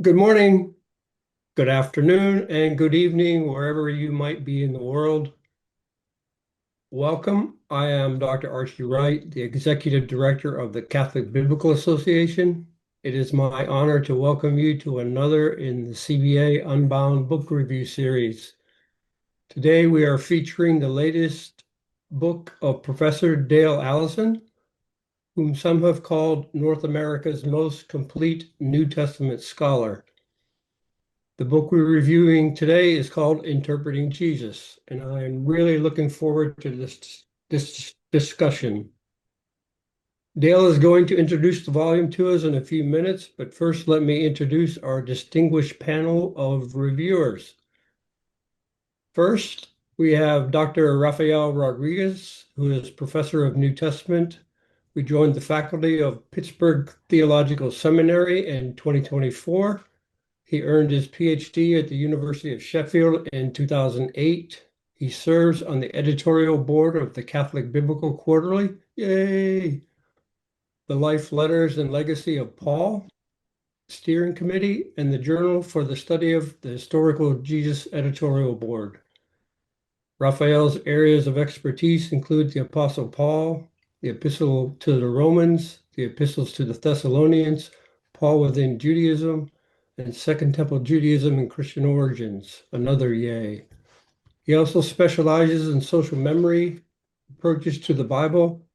Good morning, good afternoon, and good evening, wherever you might be in the world. Welcome. I am Dr. Archie Wright, the Executive Director of the Catholic Biblical Association. It is my honor to welcome you to another in the CBA Unbound Book Review Series. Today we are featuring the latest book of Professor Dale Allison, whom some have called North America's most complete New Testament scholar. The book we're reviewing today is called Interpreting Jesus, and I am really looking forward to this discussion. Dale is going to introduce the volume to us in a few minutes, but first let me introduce our distinguished panel of reviewers. First, we have Dr. Rafael Rodriguez, who is Professor of New Testament. We joined the faculty of Pittsburgh Theological Seminary in 2024. He earned his PhD at the University of Sheffield in 2008. He serves on the editorial board of the Catholic Biblical Quarterly, yay! The Life, Letters, and Legacy of Paul Steering Committee, and the Journal for the Study of the Historical Jesus editorial board. Raphael's areas of expertise include the Apostle Paul, the Epistle to the Romans, the Epistles to the Thessalonians, Paul within Judaism, and Second Temple Judaism and Christian origins, another yay. He also specializes in social memory, approaches to the Bible,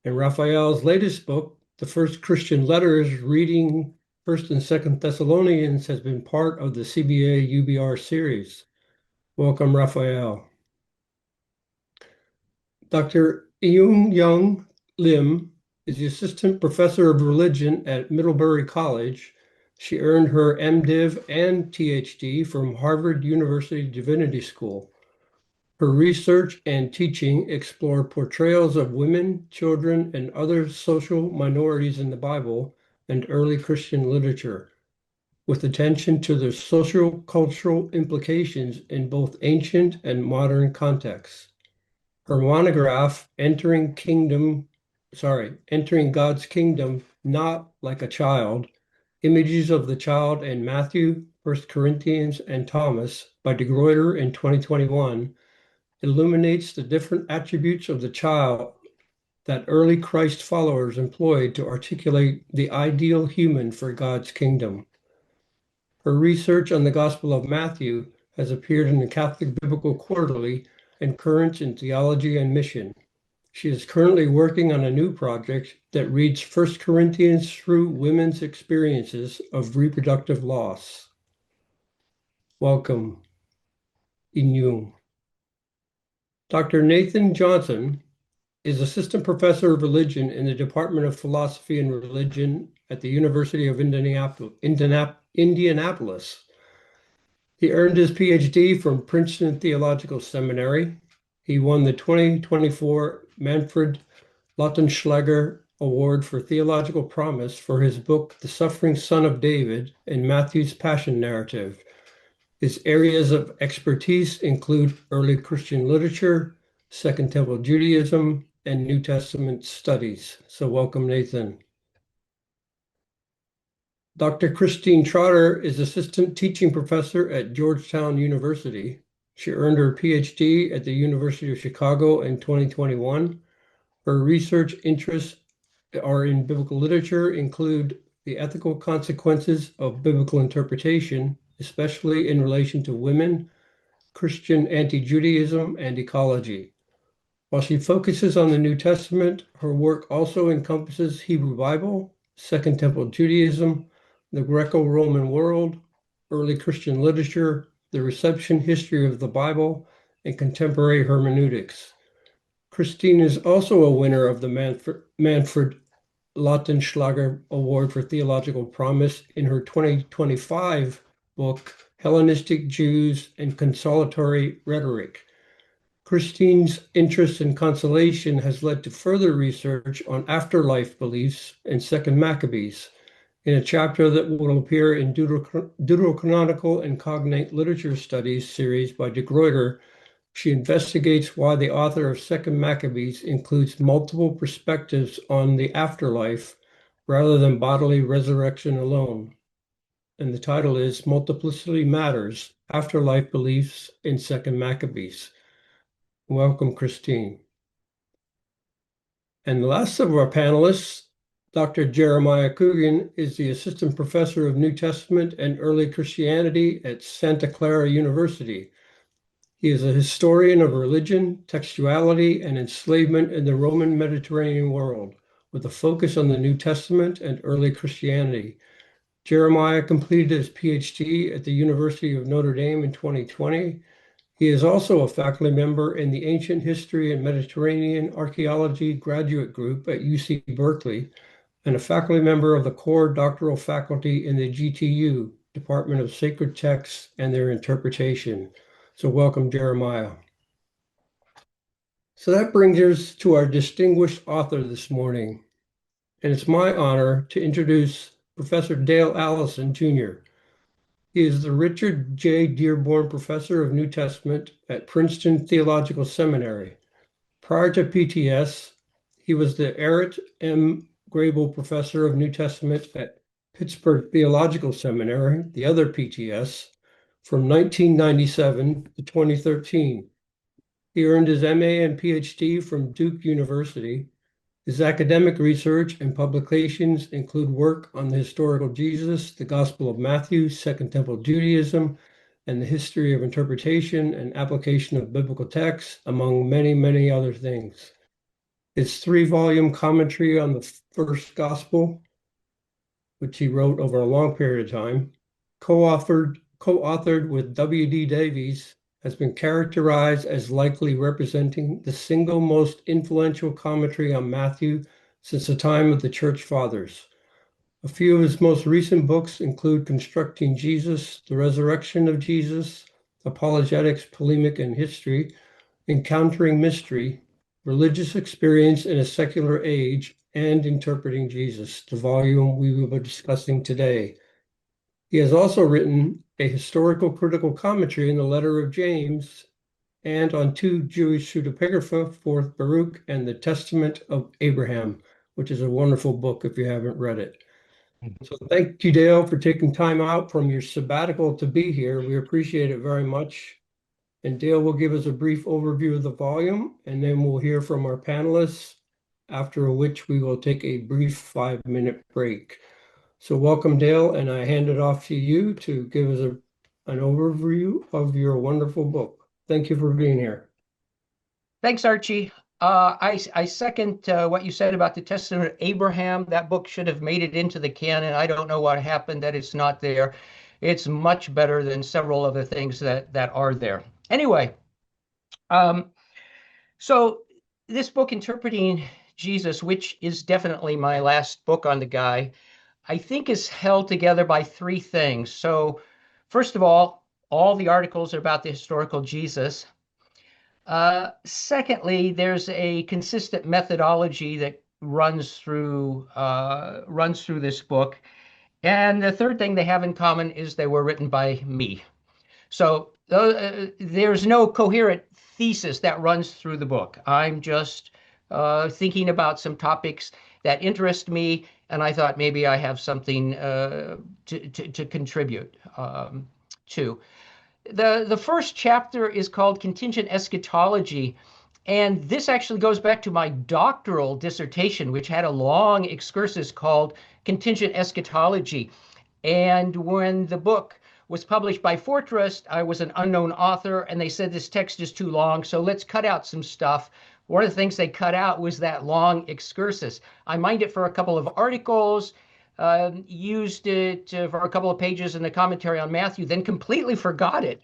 and Raphael's latest book, The First Christian Letters, reading First and Second Thessalonians, has been part of the CBA UBR series. Welcome, Raphael. Dr. Eun Young Lim is the Assistant Professor of Religion at Middlebury College. She earned her MDiv and THD from Harvard University Divinity School. Her research and teaching explore portrayals of women, children, and other social minorities in the Bible and early Christian literature, with attention to their social cultural implications in both ancient and modern contexts. Her monograph, Entering God's Kingdom, Not Like a Child, Images of the Child in Matthew, 1 Corinthians, and Thomas by de Gruyter in 2021, illuminates the different attributes of the child that early Christ followers employed to articulate the ideal human for God's kingdom. Her research on the Gospel of Matthew has appeared in the Catholic Biblical Quarterly and Currents in Theology and Mission. She is currently working on a new project that reads 1 Corinthians through women's experiences of reproductive loss. Welcome, Eun Young. Dr. Nathan Johnson is Assistant Professor of Religion in the Department of Philosophy and Religion at the University of Indianapolis. He earned his PhD from Princeton Theological Seminary. He won the 2024 Manfred Lautenschlager Award for Theological Promise for his book, The Suffering Son of David, in Matthew's Passion Narrative. His areas of expertise include early Christian literature, Second Temple Judaism, and New Testament studies. So welcome, Nathan. Dr. Christine Trotter is Assistant Teaching Professor at Georgetown University. She earned her PhD at the University of Chicago in 2021. Her research interests are in biblical literature, include the ethical consequences of biblical interpretation, especially in relation to women, Christian anti-Judaism, and ecology. While she focuses on the New Testament, her work also encompasses Hebrew Bible, Second Temple Judaism, the Greco-Roman world, early Christian literature, the reception history of the Bible, and contemporary hermeneutics. Christine is also a winner of the Manfred Lautenschlager Award for Theological Promise in her 2025 book, Hellenistic Jews and Consolatory Rhetoric. Christine's interest in consolation has led to further research on afterlife beliefs in Second Maccabees. In a chapter that will appear in Deuterocanonical and Cognate Literature Studies series by de Gruyter, she investigates why the author of Second Maccabees includes multiple perspectives on the afterlife rather than bodily resurrection alone. and the title is Multiplicity Matters, Afterlife Beliefs in Second Maccabees. Welcome, Christine. And the last of our panelists, Dr. Jeremiah Coogan is the Assistant Professor of New Testament and Early Christianity at Santa Clara University. He is a historian of religion, textuality, and enslavement in the Roman Mediterranean world, with a focus on the New Testament and early Christianity. Jeremiah completed his PhD at the University of Notre Dame in 2020. He is also a faculty member in the Ancient History and Mediterranean Archaeology Graduate Group at UC Berkeley, and a faculty member of the core doctoral faculty in the GTU, Department of Sacred Texts and Their Interpretation. So welcome, Jeremiah. So that brings us to our distinguished author this morning. And it's my honor to introduce Professor Dale Allison Jr. He is the Richard J. Dearborn Professor of New Testament at Princeton Theological Seminary. Prior to PTS, he was the Eric M. Grable Professor of New Testament at Pittsburgh Theological Seminary, the other PTS, from 1997 to 2013. He earned his MA and PhD from Duke University. His academic research and publications include work on the historical Jesus, the Gospel of Matthew, Second Temple Judaism, and the history of interpretation and application of biblical texts, among many, many other things. His three-volume commentary on the first Gospel, which he wrote over a long period of time, co-authored with W.D. Davies, has been characterized as likely representing the single most influential commentary on Matthew since the time of the Church Fathers. A few of his most recent books include Constructing Jesus, The Resurrection of Jesus, Apologetics, Polemic and History, Encountering Mystery, Religious Experience in a Secular Age, and Interpreting Jesus, the volume we will be discussing today. He has also written a historical critical commentary in the letter of James and on two Jewish pseudepigrapha, Fourth Baruch and the Testament of Abraham, which is a wonderful book if you haven't read it. So thank you, Dale, for taking time out from your sabbatical to be here. We appreciate it very much. And Dale will give us a brief overview of the volume, and then we'll hear from our panelists, after which we will take a brief 5-minute break. So welcome, Dale, and I hand it off to you to give us an overview of your wonderful book. Thank you for being here. Thanks, Archie. I second what you said about the Testament of Abraham. That book should have made it into the canon. I don't know what happened that it's not there. It's much better than several other things that are there. Anyway, so this book, Interpreting Jesus, which is definitely my last book on the guy, I think is held together by three things. So first of all the articles are about the historical Jesus. Secondly, there's a consistent methodology that runs through this book. And the third thing they have in common is they were written by me. So there's no coherent thesis that runs through the book. I'm just thinking about some topics that interest me, and I thought maybe I have something to contribute to. The first chapter is called Contingent Eschatology, and this actually goes back to my doctoral dissertation, which had a long excursus called Contingent Eschatology. And when the book was published by Fortress, I was an unknown author, and they said this text is too long, so let's cut out some stuff. One of the things they cut out was that long excursus. I mined it for a couple of articles, used it for a couple of pages in the commentary on Matthew, then completely forgot it.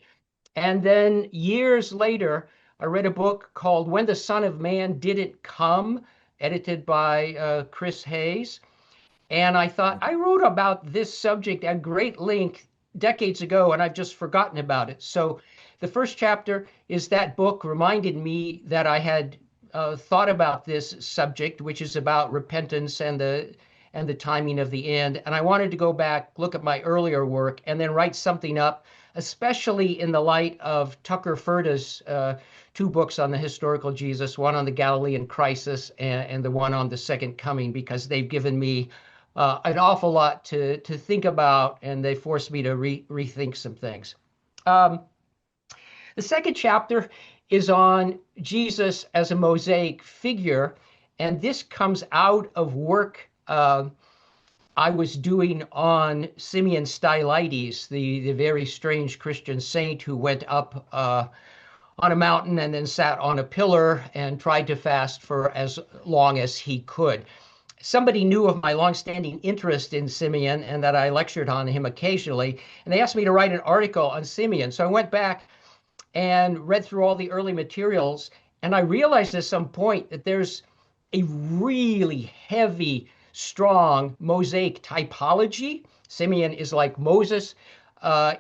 And then years later, I read a book called When the Son of Man Didn't Come, edited by Chris Hayes. And I thought, I wrote about this subject at great length decades ago, and I've just forgotten about it. So the first chapter is that book reminded me that I had thought about this subject, which is about repentance and the timing of the end. And I wanted to go back, look at my earlier work, and then write something up, especially in the light of Tucker Furta's two books on the historical Jesus, one on the Galilean crisis and the one on the second coming, because they've given me an awful lot to think about, and they forced me to rethink some things. Um, the second chapter is on Jesus as a Mosaic figure, and this comes out of work I was doing on Simeon Stylites, the very strange Christian saint who went up on a mountain and then sat on a pillar and tried to fast for as long as he could. Somebody knew of my longstanding interest in Simeon and that I lectured on him occasionally, and they asked me to write an article on Simeon. So I went back and read through all the early materials, and I realized at some point that there's a really heavy, strong Mosaic typology. Simeon is like Moses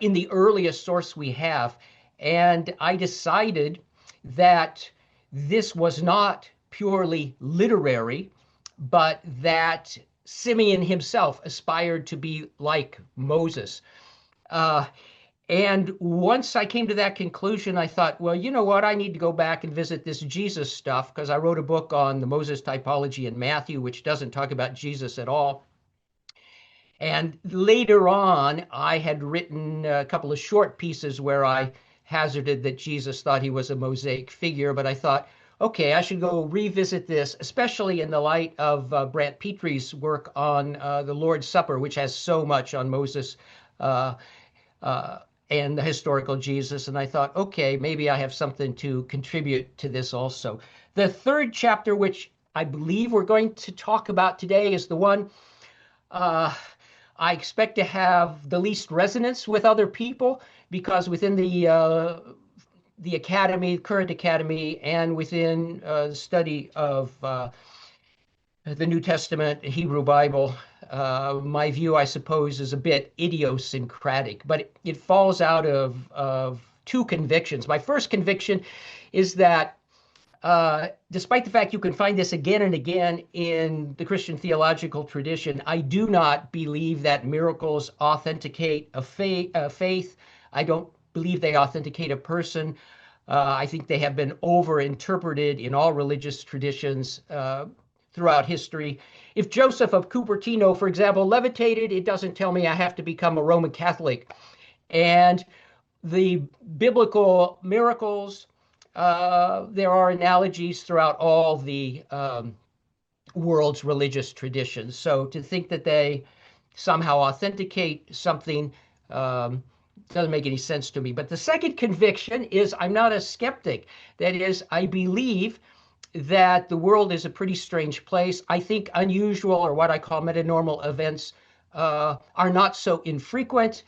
in the earliest source we have. And I decided that this was not purely literary, but that Simeon himself aspired to be like Moses. And once I came to that conclusion, I thought, well, you know what? I need to go back and visit this Jesus stuff because I wrote a book on the Moses typology in Matthew, which doesn't talk about Jesus at all. And later on, I had written a couple of short pieces where I hazarded that Jesus thought he was a Mosaic figure, but I thought, okay, I should go revisit this, especially in the light of Brant Petre's work on the Lord's Supper, which has so much on Moses and the historical Jesus. And I thought, okay, maybe I have something to contribute to this also. The third chapter, which I believe we're going to talk about today, is the one I expect to have the least resonance with other people, because within the academy, current academy, and within the study of the New Testament, Hebrew Bible, my view, I suppose, is a bit idiosyncratic, but it falls out of two convictions. My first conviction is that despite the fact you can find this again and again in the Christian theological tradition, I do not believe that miracles authenticate a faith. I don't believe they authenticate a person. I think they have been over-interpreted in all religious traditions throughout history. If Joseph of Cupertino, for example, levitated, it doesn't tell me I have to become a Roman Catholic. And the biblical miracles, there are analogies throughout all the world's religious traditions. So to think that they somehow authenticate something doesn't make any sense to me. But the second conviction is I'm not a skeptic. That is, I believe that the world is a pretty strange place. I think unusual, or what I call metanormal events, are not so infrequent.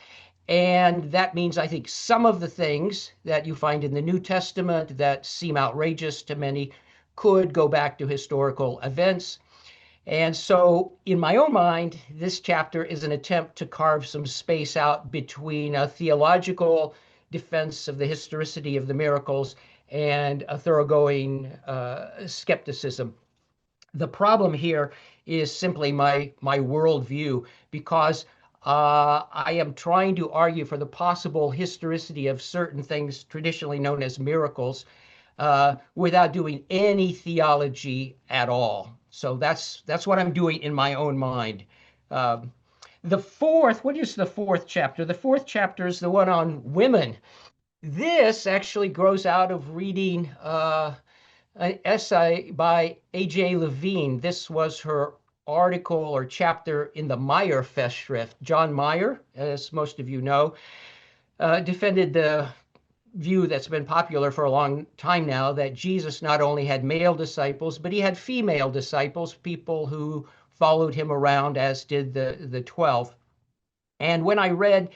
And that means I think some of the things that you find in the New Testament that seem outrageous to many could go back to historical events. And so in my own mind, this chapter is an attempt to carve some space out between a theological defense of the historicity of the miracles and a thoroughgoing skepticism. The problem here is simply my worldview, because I am trying to argue for the possible historicity of certain things traditionally known as miracles without doing any theology at all. So that's what I'm doing in my own mind. What is the fourth chapter? The fourth chapter is the one on women. This actually grows out of reading an essay by A.J. Levine. This was her article or chapter in the Meyer Festschrift. John Meyer, as most of you know, defended the view that's been popular for a long time now, that Jesus not only had male disciples, but he had female disciples, people who followed him around, as did the 12. And when I read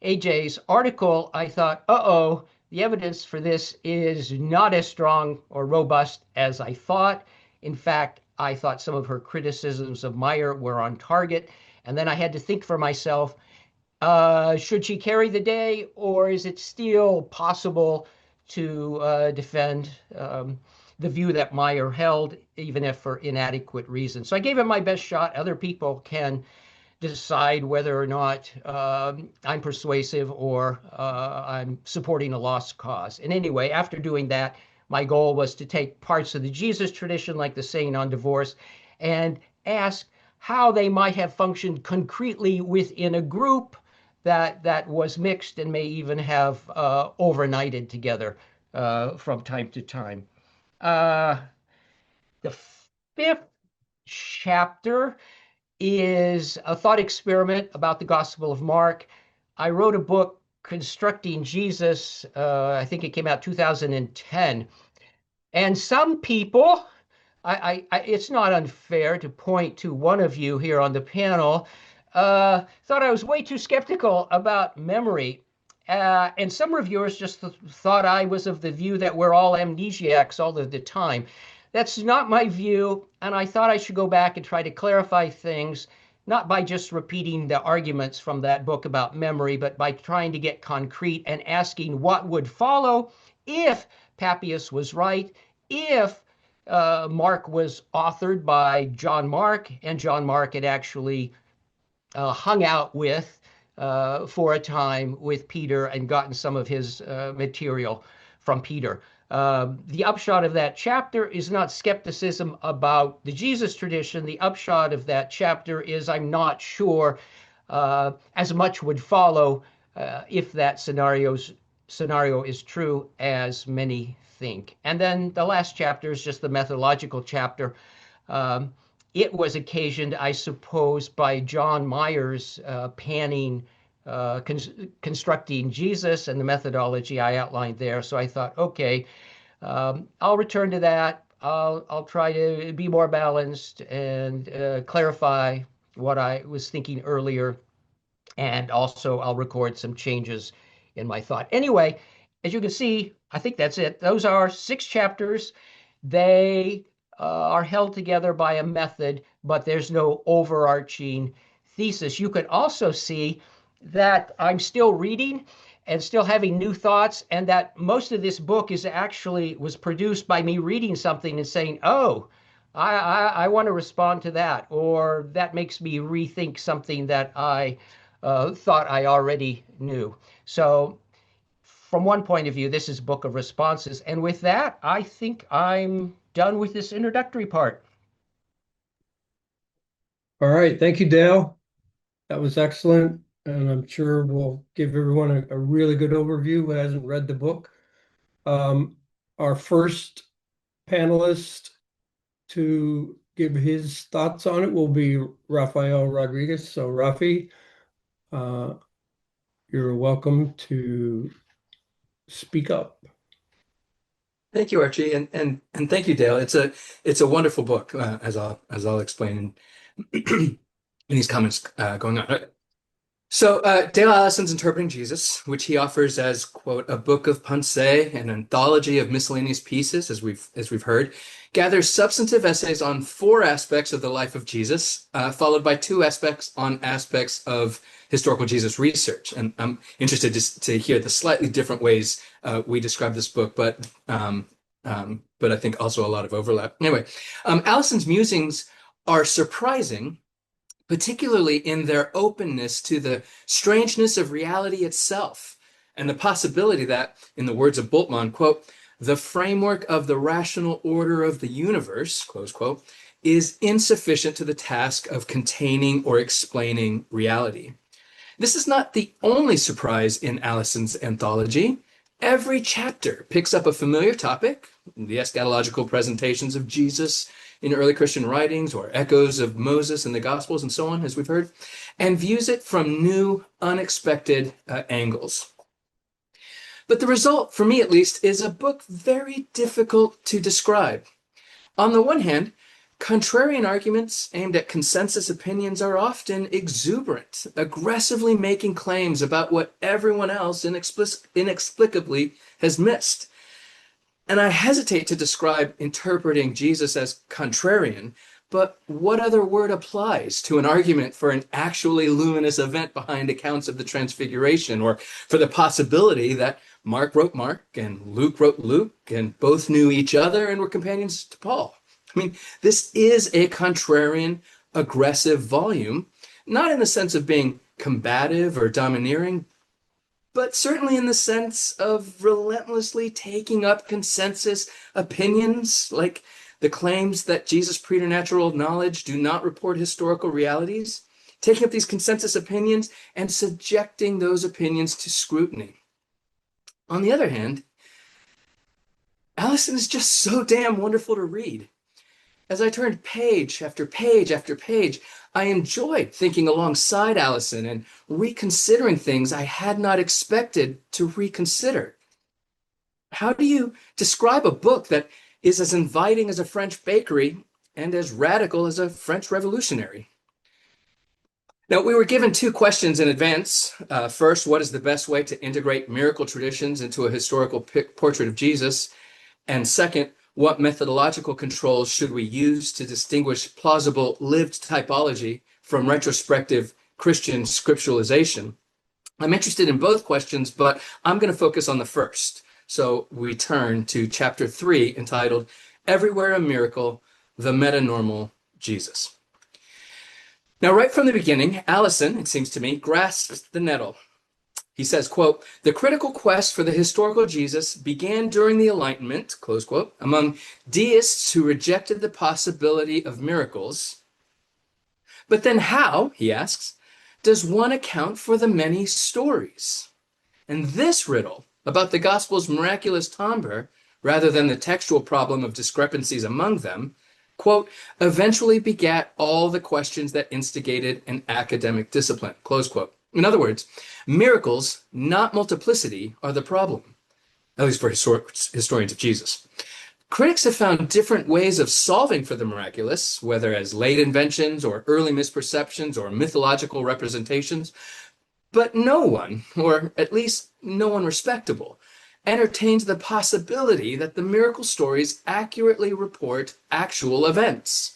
AJ's article, I thought, uh-oh, the evidence for this is not as strong or robust as I thought. In fact, I thought some of her criticisms of Meyer were on target. And then I had to think for myself, should she carry the day, or is it still possible to defend the view that Meyer held, even if for inadequate reasons? So I gave it my best shot. Other people can decide whether or not I'm persuasive or I'm supporting a lost cause. And anyway, after doing that, my goal was to take parts of the Jesus tradition, like the saying on divorce, and ask, how they might have functioned concretely within a group that was mixed and may even have overnighted together from time to time. The fifth chapter is a thought experiment about the Gospel of Mark. I wrote a book, Constructing Jesus. I think it came out 2010. And some people, it's not unfair to point to one of you here on the panel, thought I was way too skeptical about memory. And some reviewers just thought I was of the view that we're all amnesiacs all of the time. That's not my view, and I thought I should go back and try to clarify things, not by just repeating the arguments from that book about memory, but by trying to get concrete and asking what would follow if Papias was right, if Mark was authored by John Mark, and John Mark had actually hung out with for a time with Peter and gotten some of his material from Peter. The upshot of that chapter is not skepticism about the Jesus tradition. The upshot of that chapter is I'm not sure as much would follow if that scenario is true as many think. And then the last chapter is just the methodological chapter. It was occasioned, I suppose, by John Myers panning constructing Jesus and the methodology I outlined there. So I thought, okay, I'll return to that. I'll try to be more balanced and clarify what I was thinking earlier. And also I'll record some changes in my thought. Anyway, as you can see, I think that's it. Those are 6 chapters. They are held together by a method, but there's no overarching thesis. You could also see that I'm still reading and still having new thoughts, and that most of this book was produced by me reading something and saying, oh, I want to respond to that, or that makes me rethink something that I thought I already knew. So from one point of view, this is a book of responses. And with that, I think I'm done with this introductory part. All right. Thank you, Dale. That was excellent. And I'm sure we'll give everyone a really good overview who hasn't read the book. Our first panelist to give his thoughts on it will be Rafael Rodriguez. So, Rafi, you're welcome to speak up. Thank you, Archie, and thank you, Dale. It's a wonderful book, as I'll explain in these comments going on. So Dale Allison's Interpreting Jesus, which he offers as, quote, a book of pensée, an anthology of miscellaneous pieces, as we've heard, gathers substantive essays on 4 aspects of the life of Jesus, followed by 2 aspects of historical Jesus research. And I'm interested to hear the slightly different ways we describe this book, but I think also a lot of overlap. Anyway, Allison's musings are surprising, particularly in their openness to the strangeness of reality itself and the possibility that, in the words of Bultmann, quote, the framework of the rational order of the universe, close quote, is insufficient to the task of containing or explaining reality. This is not the only surprise in Allison's anthology. Every chapter picks up a familiar topic, the eschatological presentations of Jesus in early Christian writings, or echoes of Moses in the Gospels, and so on, as we've heard, and views it from new, unexpected angles. But the result, for me at least, is a book very difficult to describe. On the one hand, contrarian arguments aimed at consensus opinions are often exuberant, aggressively making claims about what everyone else inexplicably has missed. And I hesitate to describe interpreting Jesus as contrarian, but what other word applies to an argument for an actually luminous event behind accounts of the Transfiguration, or for the possibility that Mark wrote Mark and Luke wrote Luke and both knew each other and were companions to Paul? I mean, this is a contrarian, aggressive volume, not in the sense of being combative or domineering, but certainly in the sense of relentlessly taking up consensus opinions, like the claims that Jesus' preternatural knowledge do not report historical realities, taking up these consensus opinions and subjecting those opinions to scrutiny. On the other hand, Allison is just so damn wonderful to read. As I turned page after page after page, I enjoyed thinking alongside Allison and reconsidering things I had not expected to reconsider. How do you describe a book that is as inviting as a French bakery and as radical as a French revolutionary? Now, we were given two questions in advance. First, what is the best way to integrate miracle traditions into a historical portrait of Jesus? And second, what methodological controls should we use to distinguish plausible lived typology from retrospective Christian scripturalization? I'm interested in both questions, but I'm going to focus on the first. So we turn to chapter 3, entitled Everywhere a Miracle, the Metanormal Jesus. Now, right from the beginning, Allison, it seems to me, grasps the nettle. He says, quote, the critical quest for the historical Jesus began during the Enlightenment, close quote, among deists who rejected the possibility of miracles. But then how, he asks, does one account for the many stories? And this riddle about the gospel's miraculous timbre, rather than the textual problem of discrepancies among them, quote, eventually begat all the questions that instigated an academic discipline, close quote. In other words, miracles, not multiplicity, are the problem, at least for historians of Jesus. Critics have found different ways of solving for the miraculous, whether as late inventions or early misperceptions or mythological representations, but no one, or at least no one respectable, entertains the possibility that the miracle stories accurately report actual events.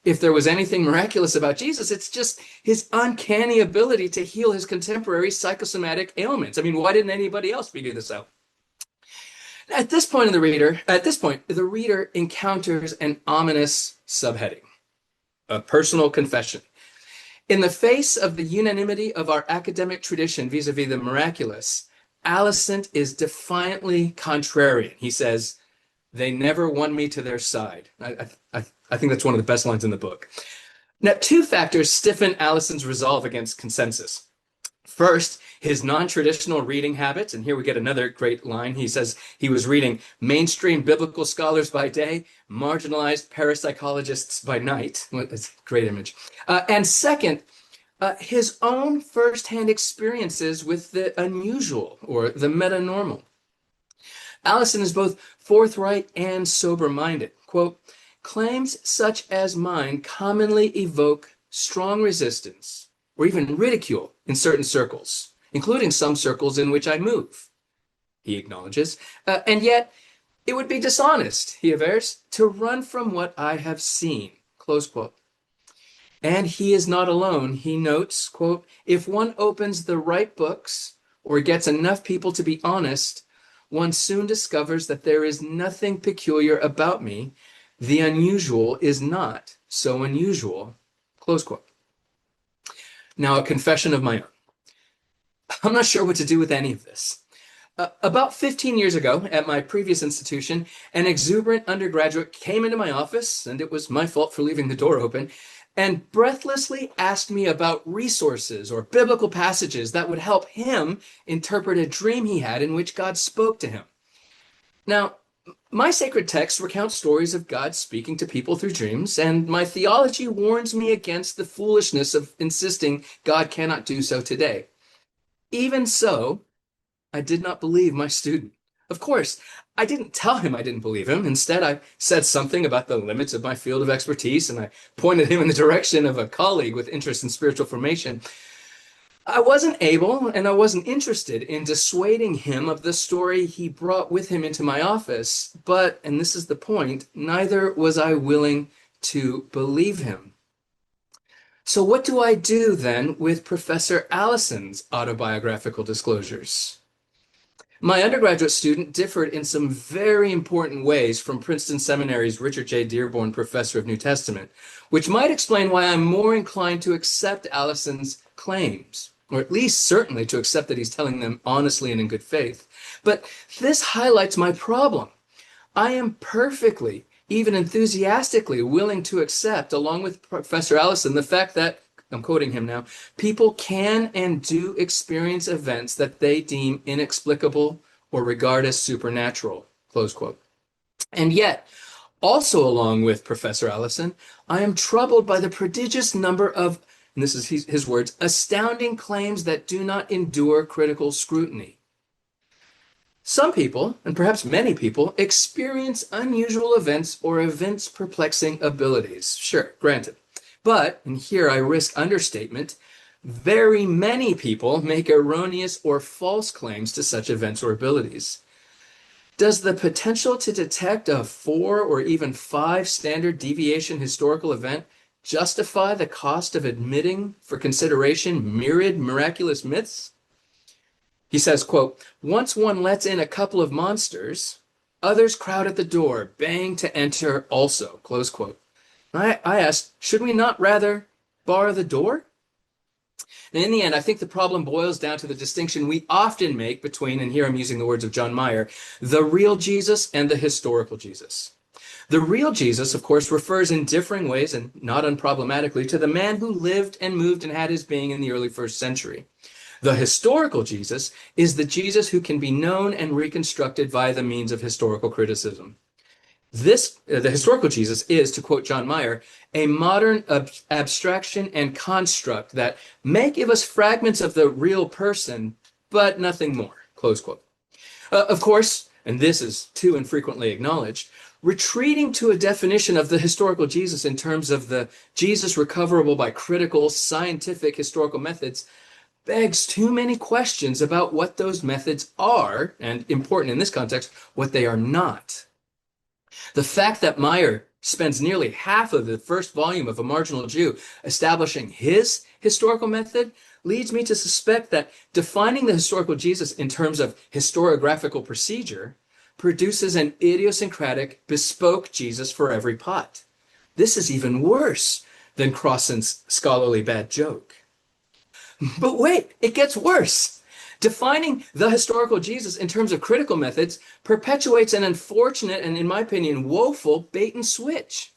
If there was anything miraculous about Jesus, it's just his uncanny ability to heal his contemporary psychosomatic ailments. I mean, why didn't anybody else figure this out? At this point, the reader encounters an ominous subheading, a personal confession. In the face of the unanimity of our academic tradition vis-a-vis the miraculous, Allison is defiantly contrarian. He says, they never won me to their side. I think that's one of the best lines in the book. Now, two factors stiffen Allison's resolve against consensus. First, his non-traditional reading habits, and here we get another great line. He says he was reading mainstream biblical scholars by day, marginalized parapsychologists by night. That's a great image. And second, his own firsthand experiences with the unusual or the metanormal. Allison is both forthright and sober-minded. Quote, claims such as mine commonly evoke strong resistance or even ridicule in certain circles, including some circles in which I move, he acknowledges. And yet, it would be dishonest, he avers, to run from what I have seen, close quote. And he is not alone. He notes, quote, if one opens the right books or gets enough people to be honest, one soon discovers that there is nothing peculiar about me. The unusual is not so unusual, close quote. Now, a confession of my own. I'm not sure what to do with any of this. About 15 years ago, at my previous institution, an exuberant undergraduate came into my office, and it was my fault for leaving the door open, and breathlessly asked me about resources or biblical passages that would help him interpret a dream he had in which God spoke to him. Now, my sacred texts recount stories of God speaking to people through dreams, and my theology warns me against the foolishness of insisting God cannot do so today. Even so, I did not believe my student. Of course, I didn't tell him I didn't believe him. Instead, I said something about the limits of my field of expertise, and I pointed him in the direction of a colleague with interest in spiritual formation. I wasn't able, and I wasn't interested in dissuading him of the story he brought with him into my office, but, and this is the point, neither was I willing to believe him. So what do I do then with Professor Allison's autobiographical disclosures? My undergraduate student differed in some very important ways from Princeton Seminary's Richard J. Dearborn Professor of New Testament, which might explain why I'm more inclined to accept Allison's claims, or at least certainly to accept that he's telling them honestly and in good faith. But this highlights my problem. I am perfectly even enthusiastically willing to accept, along with Professor Allison, the fact that, I'm quoting him now, people can and do experience events that they deem inexplicable or regard as supernatural, close quote. And yet, also along with Professor Allison, I am troubled by the prodigious number of, and this is his words, astounding claims that do not endure critical scrutiny. Some people, and perhaps many people, experience unusual events or events perplexing abilities. Sure, granted. But, and here I risk understatement, very many people make erroneous or false claims to such events or abilities. Does the potential to detect a 4 or even 5 standard deviation historical event justify the cost of admitting for consideration myriad miraculous myths? He says, quote, once one lets in a couple of monsters, others crowd at the door, bang to enter also, close quote. I asked, should we not rather bar the door? And in the end, I think the problem boils down to the distinction we often make between, and here I'm using the words of John Meyer, the real Jesus and the historical Jesus. The real Jesus, of course, refers in differing ways and not unproblematically to the man who lived and moved and had his being in the early first century. The historical Jesus is the Jesus who can be known and reconstructed via the means of historical criticism. The historical Jesus is, to quote John Meyer, a modern abstraction and construct that may give us fragments of the real person, but nothing more, close quote. Of course, and this is too infrequently acknowledged, retreating to a definition of the historical Jesus in terms of the Jesus recoverable by critical, scientific, historical methods begs too many questions about what those methods are, and important in this context, what they are not. The fact that Meyer spends nearly half of the first volume of A Marginal Jew establishing his historical method leads me to suspect that defining the historical Jesus in terms of historiographical procedure produces an idiosyncratic, bespoke Jesus for every pot. This is even worse than Crossan's scholarly bad joke. But wait, it gets worse. Defining the historical Jesus in terms of critical methods perpetuates an unfortunate and, in my opinion, woeful bait and switch.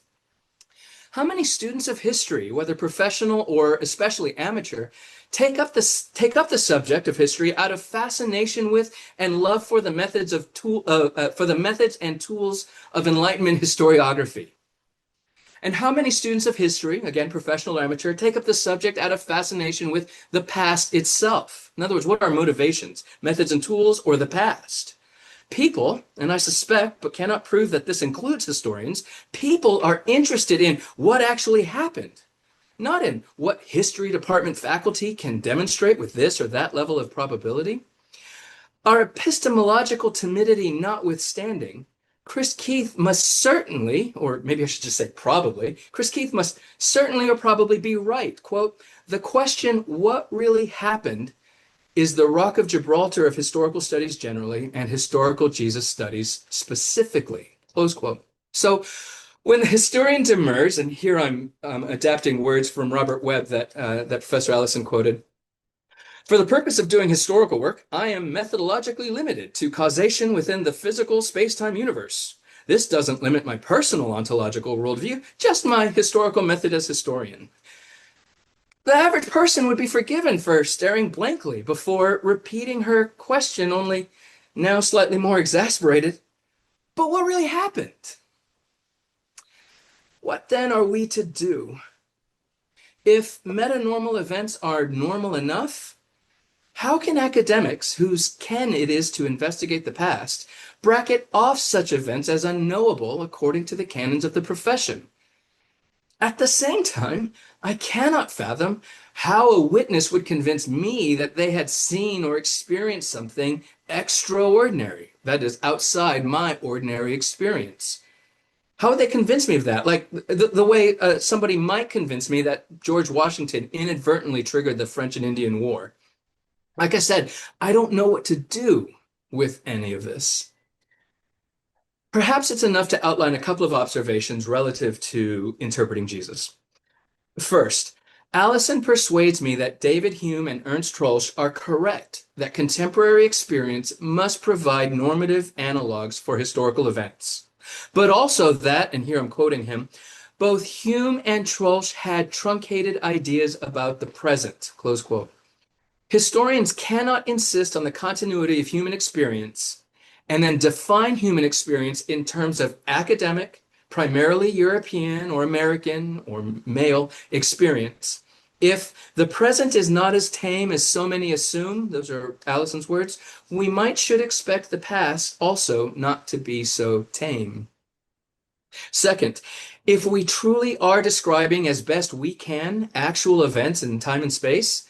How many students of history, whether professional or especially amateur, take up the subject of history out of fascination with and love for the methods and tools of Enlightenment historiography? And how many students of history, again, professional or amateur, take up the subject out of fascination with the past itself? In other words, what are our motivations, methods and tools, or the past? People, and I suspect, but cannot prove that this includes historians, people are interested in what actually happened, not in what history department faculty can demonstrate with this or that level of probability. Our epistemological timidity notwithstanding, Chris Keith must certainly, or maybe I should just say probably, Chris Keith must certainly or probably be right. Quote, the question, what really happened, is the rock of Gibraltar of historical studies generally and historical Jesus studies specifically, close quote. So when the historian demurs, and here I'm adapting words from Robert Webb that Professor Allison quoted, for the purpose of doing historical work, I am methodologically limited to causation within the physical space-time universe. This doesn't limit my personal ontological worldview, just my historical method as historian. The average person would be forgiven for staring blankly before repeating her question, only now slightly more exasperated. But what really happened? What then are we to do? If metanormal events are normal enough, how can academics, whose ken it is to investigate the past, bracket off such events as unknowable according to the canons of the profession? At the same time, I cannot fathom how a witness would convince me that they had seen or experienced something extraordinary, that is, outside my ordinary experience. How would they convince me of that? Like the way somebody might convince me that George Washington inadvertently triggered the French and Indian War. Like I said, I don't know what to do with any of this. Perhaps it's enough to outline a couple of observations relative to interpreting Jesus. First, Allison persuades me that David Hume and Ernst Troeltsch are correct that contemporary experience must provide normative analogs for historical events. but also that, and here I'm quoting him, both Hume and Troeltsch had truncated ideas about the present, close quote. Historians cannot insist on the continuity of human experience and then define human experience in terms of academic, primarily European or American or male experience. If the present is not as tame as so many assume, those are Allison's words, we should expect the past also not to be so tame. Second, if we truly are describing as best we can actual events in time and space,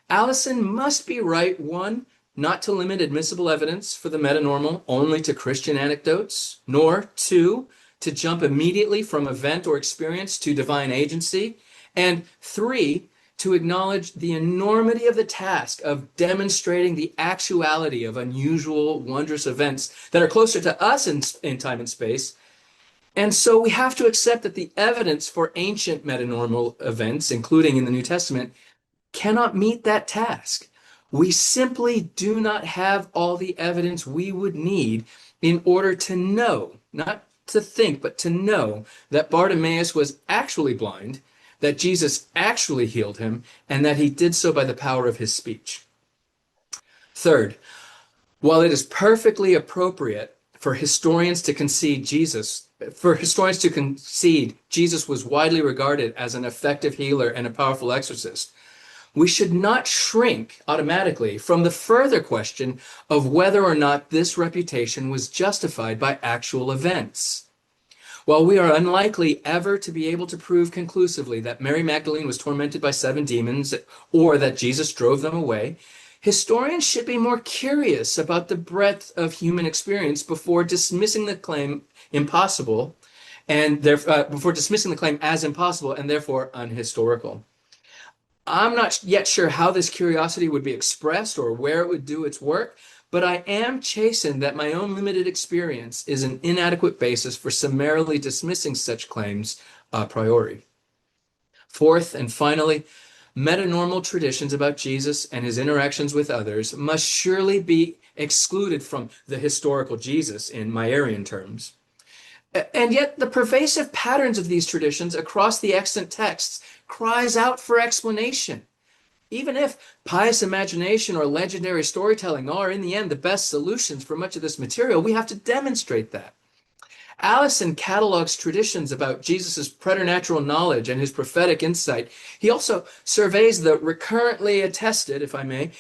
Allison must be right, one, not to limit admissible evidence for the metanormal only to Christian anecdotes, nor two, to jump immediately from event or experience to divine agency, and three, to acknowledge the enormity of the task of demonstrating the actuality of unusual, wondrous events that are closer to us in time and space. And so we have to accept that the evidence for ancient metanormal events, including in the New Testament, cannot meet that task. We simply do not have all the evidence we would need in order to know, not to think, but to know that Bartimaeus was actually blind, that Jesus actually healed him, and that he did so by the power of his speech. Third, while it is perfectly appropriate for historians to concede Jesus was widely regarded as an effective healer and a powerful exorcist, we should not shrink automatically from the further question of whether or not this reputation was justified by actual events. While we are unlikely ever to be able to prove conclusively that Mary Magdalene was tormented by 7 demons or that Jesus drove them away, historians should be more curious about the breadth of human experience before dismissing the claim impossible, and before dismissing the claim as impossible and therefore unhistorical. I'm not yet sure how this curiosity would be expressed or where it would do its work, but I am chastened that my own limited experience is an inadequate basis for summarily dismissing such claims a priori. Fourth, and finally, metanormal traditions about Jesus and his interactions with others must surely be excluded from the historical Jesus in Maierian terms. And yet the pervasive patterns of these traditions across the extant texts cries out for explanation. Even if pious imagination or legendary storytelling are, in the end, the best solutions for much of this material, we have to demonstrate that. Allison catalogs traditions about Jesus' preternatural knowledge and his prophetic insight. He also surveys the recurrently attested, if I may,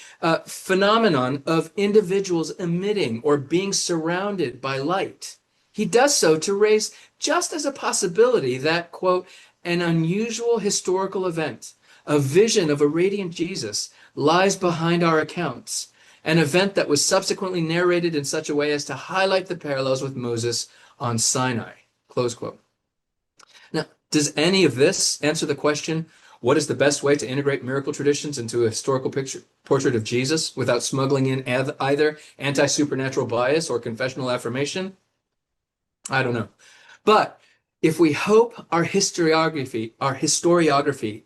phenomenon of individuals emitting or being surrounded by light. He does so to raise just as a possibility that, quote, an unusual historical event, a vision of a radiant Jesus, lies behind our accounts, an event that was subsequently narrated in such a way as to highlight the parallels with Moses on Sinai, close quote. Now, does any of this answer the question, what is the best way to integrate miracle traditions into a historical portrait of Jesus without smuggling in either anti-supernatural bias or confessional affirmation? I don't know. But if we hope our historiography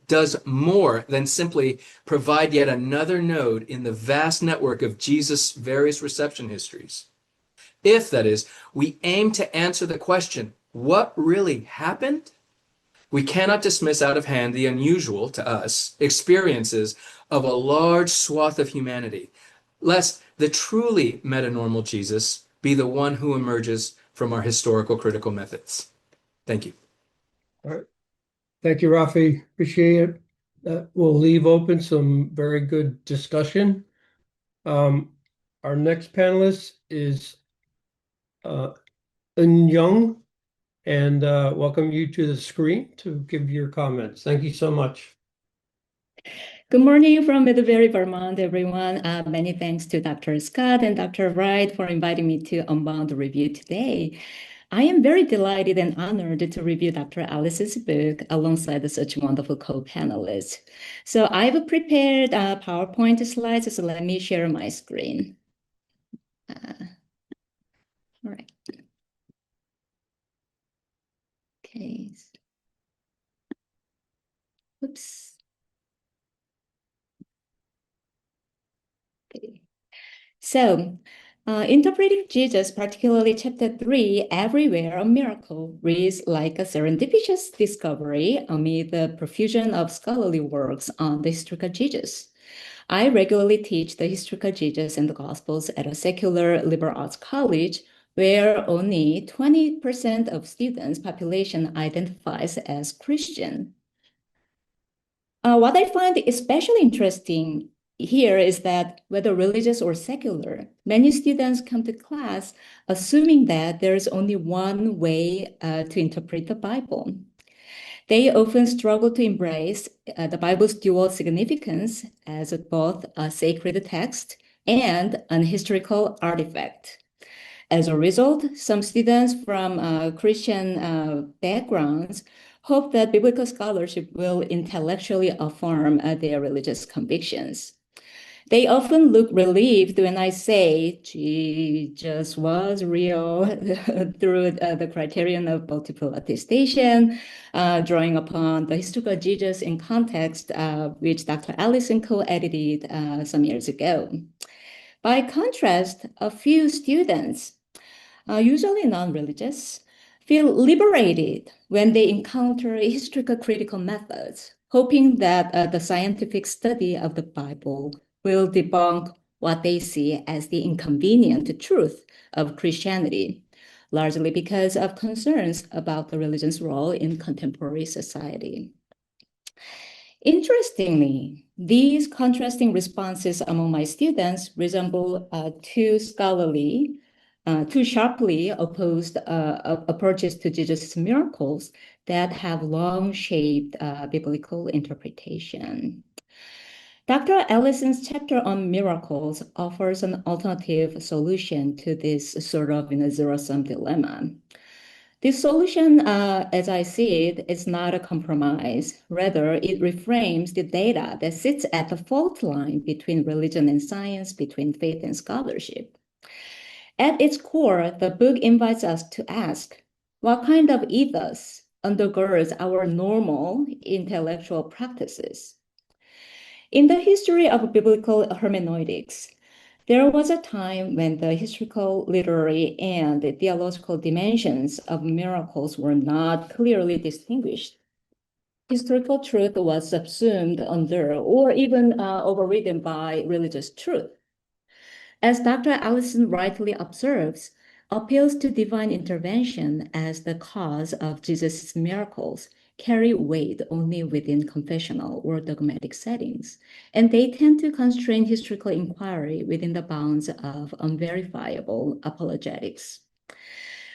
does more than simply provide yet another node in the vast network of Jesus' various reception histories, if, that is, we aim to answer the question, what really happened? We cannot dismiss out of hand the unusual, to us, experiences of a large swath of humanity, lest the truly metanormal Jesus be the one who emerges from our historical critical methods. Thank you. All right. Thank you, Rafi. Appreciate it. We'll leave open some very good discussion. Our next panelist is Eun Young, and welcome you to the screen to give your comments. Thank you so much. Good morning from Middlebury, Vermont, everyone. Many thanks to Dr. Scott and Dr. Wright for inviting me to Unbound review today. I am very delighted and honored to review Dr. Alice's book alongside such wonderful co-panelists. So I've prepared PowerPoint slides, so let me share my screen. All right. Okay. Oops. Okay. So Interpreting Jesus, particularly chapter 3, Everywhere a Miracle, reads like a serendipitous discovery amid the profusion of scholarly works on the historical Jesus. I regularly teach the historical Jesus and the Gospels at a secular liberal arts college where only 20% of students' population identifies as Christian. What I find especially interesting here is that whether religious or secular, many students come to class assuming that there is only one way to interpret the Bible. They often struggle to embrace the Bible's dual significance as both a sacred text and an historical artifact. As a result, some students from Christian backgrounds hope that biblical scholarship will intellectually affirm their religious convictions. They often look relieved when I say Jesus was real through the criterion of multiple attestation, drawing upon the historical Jesus in context, which Dr. Allison co-edited some years ago. By contrast, a few students, usually non-religious, feel liberated when they encounter historical critical methods, hoping that the scientific study of the Bible will debunk what they see as the inconvenient truth of Christianity, largely because of concerns about the religion's role in contemporary society. Interestingly, these contrasting responses among my students resemble two sharply opposed approaches to Jesus' miracles that have long shaped biblical interpretation. Dr. Allison's chapter on miracles offers an alternative solution to this sort of zero-sum dilemma. This solution, as I see it, is not a compromise. Rather, it reframes the data that sits at the fault line between religion and science, between faith and scholarship. At its core, the book invites us to ask, what kind of ethos undergirds our normal intellectual practices? In the history of biblical hermeneutics, there was a time when the historical, literary, and theological dimensions of miracles were not clearly distinguished. Historical truth was subsumed under or even overridden by religious truth. As Dr. Allison rightly observes, appeals to divine intervention as the cause of Jesus' miracles carry weight only within confessional or dogmatic settings, and they tend to constrain historical inquiry within the bounds of unverifiable apologetics.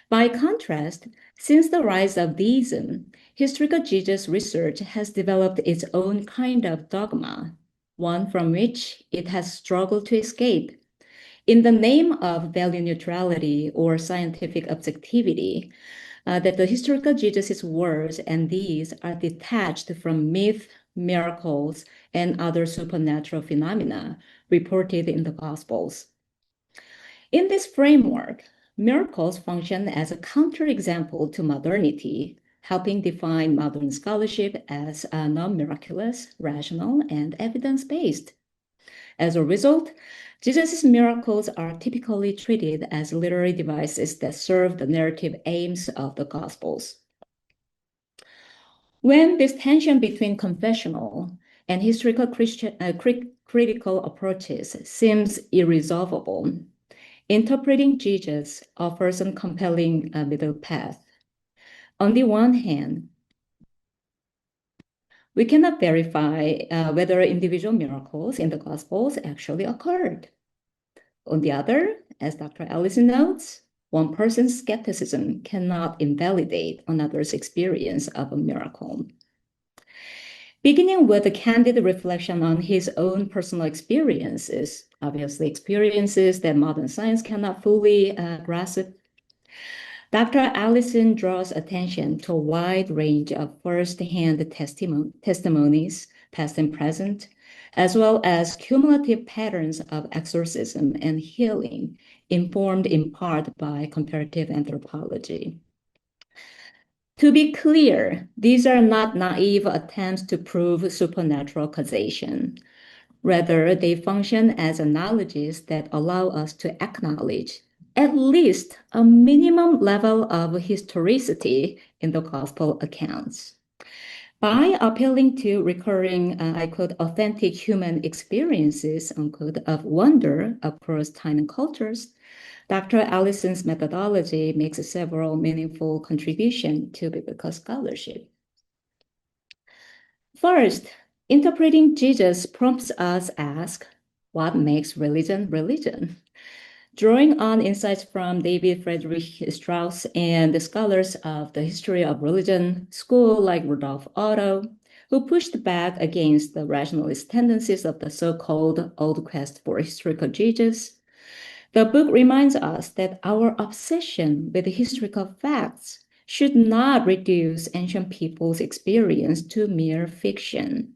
By contrast, since the rise of deism, historical Jesus research has developed its own kind of dogma, one from which it has struggled to escape. In the name of value neutrality or scientific objectivity, that the historical Jesus' words and deeds are detached from myth, miracles, and other supernatural phenomena reported in the Gospels. In this framework, miracles function as a counterexample to modernity, helping define modern scholarship as non-miraculous, rational, and evidence-based. As a result, Jesus' miracles are typically treated as literary devices that serve the narrative aims of the Gospels. When this tension between confessional and historical critical approaches seems irresolvable, interpreting Jesus offers a compelling middle path. On the one hand, we cannot verify whether individual miracles in the Gospels actually occurred. On the other, as Dr. Allison notes, one person's skepticism cannot invalidate another's experience of a miracle. Beginning with a candid reflection on his own personal experiences, obviously experiences that modern science cannot fully grasp, Dr. Allison draws attention to a wide range of first-hand testimonies, past and present, as well as cumulative patterns of exorcism and healing, informed in part by comparative anthropology. To be clear, these are not naive attempts to prove supernatural causation. Rather, they function as analogies that allow us to acknowledge at least a minimum level of historicity in the gospel accounts. By appealing to recurring, I quote, authentic human experiences, unquote, of wonder across time and cultures, Dr. Allison's methodology makes several meaningful contributions to biblical scholarship. First, interpreting Jesus prompts us to ask, what makes religion religion? Drawing on insights from David Friedrich Strauss and the scholars of the history of religion school like Rudolf Otto, who pushed back against the rationalist tendencies of the so-called old quest for historical Jesus, the book reminds us that our obsession with historical facts should not reduce ancient people's experience to mere fiction.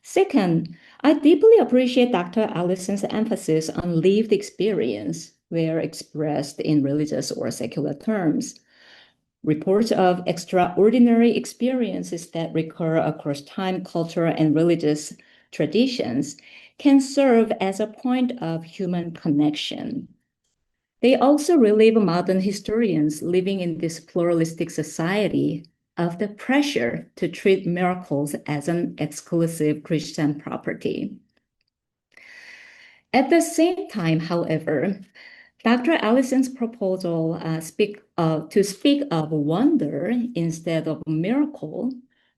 Second, I deeply appreciate Dr. Allison's emphasis on lived experience, where expressed in religious or secular terms. Reports of extraordinary experiences that recur across time, culture, and religious traditions can serve as a point of human connection. They also relieve modern historians living in this pluralistic society of the pressure to treat miracles as an exclusive Christian property. At the same time, however, Dr. Allison's proposal to speak of wonder instead of miracle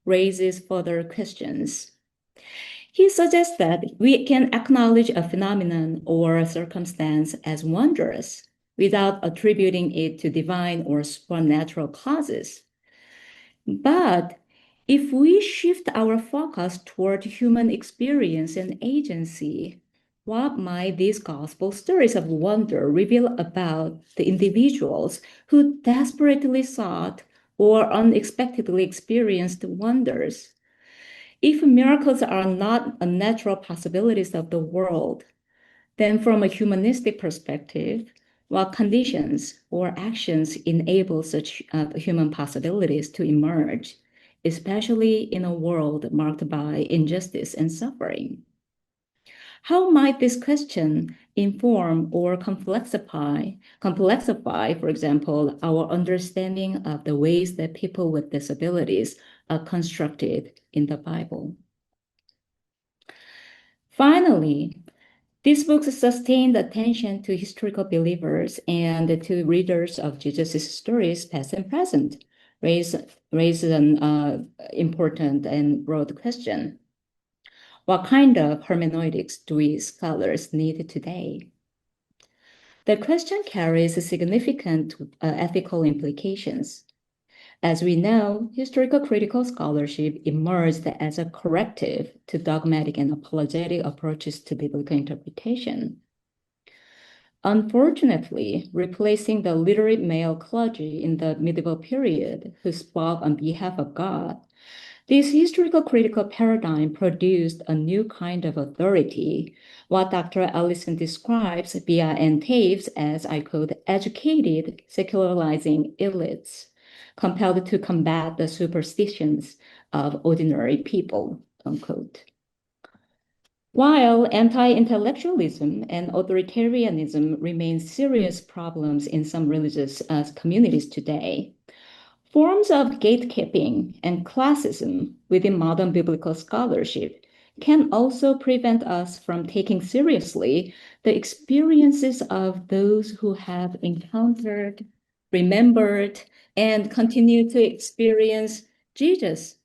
raises further questions. He suggests that we can acknowledge a phenomenon or a circumstance as wondrous without attributing it to divine or supernatural causes. But if we shift our focus toward human experience and agency, what might these gospel stories of wonder reveal about the individuals who desperately sought or unexpectedly experienced wonders? If miracles are not unnatural possibilities of the world, then from a humanistic perspective, what conditions or actions enable such human possibilities to emerge, especially in a world marked by injustice and suffering? How might this question inform or complexify, for example, our understanding of the ways that people with disabilities are constructed in the Bible? Finally, these books sustain attention to historical believers and to readers of Jesus' stories, past and present, raise an important and broad question. What kind of hermeneutics do we scholars need today? The question carries significant ethical implications. As we know, historical critical scholarship emerged as a corrective to dogmatic and apologetic approaches to biblical interpretation. Unfortunately, replacing the literate male clergy in the medieval period who spoke on behalf of God, this historical critical paradigm produced a new kind of authority, what Dr. Allison describes via entaves as, I quote, educated, secularizing elites, compelled to combat the superstitions of ordinary people, unquote. While anti-intellectualism and authoritarianism remain serious problems in some religious communities today, forms of gatekeeping and classism within modern biblical scholarship can also prevent us from taking seriously the experiences of those who have encountered, remembered, and continue to experience Jesus.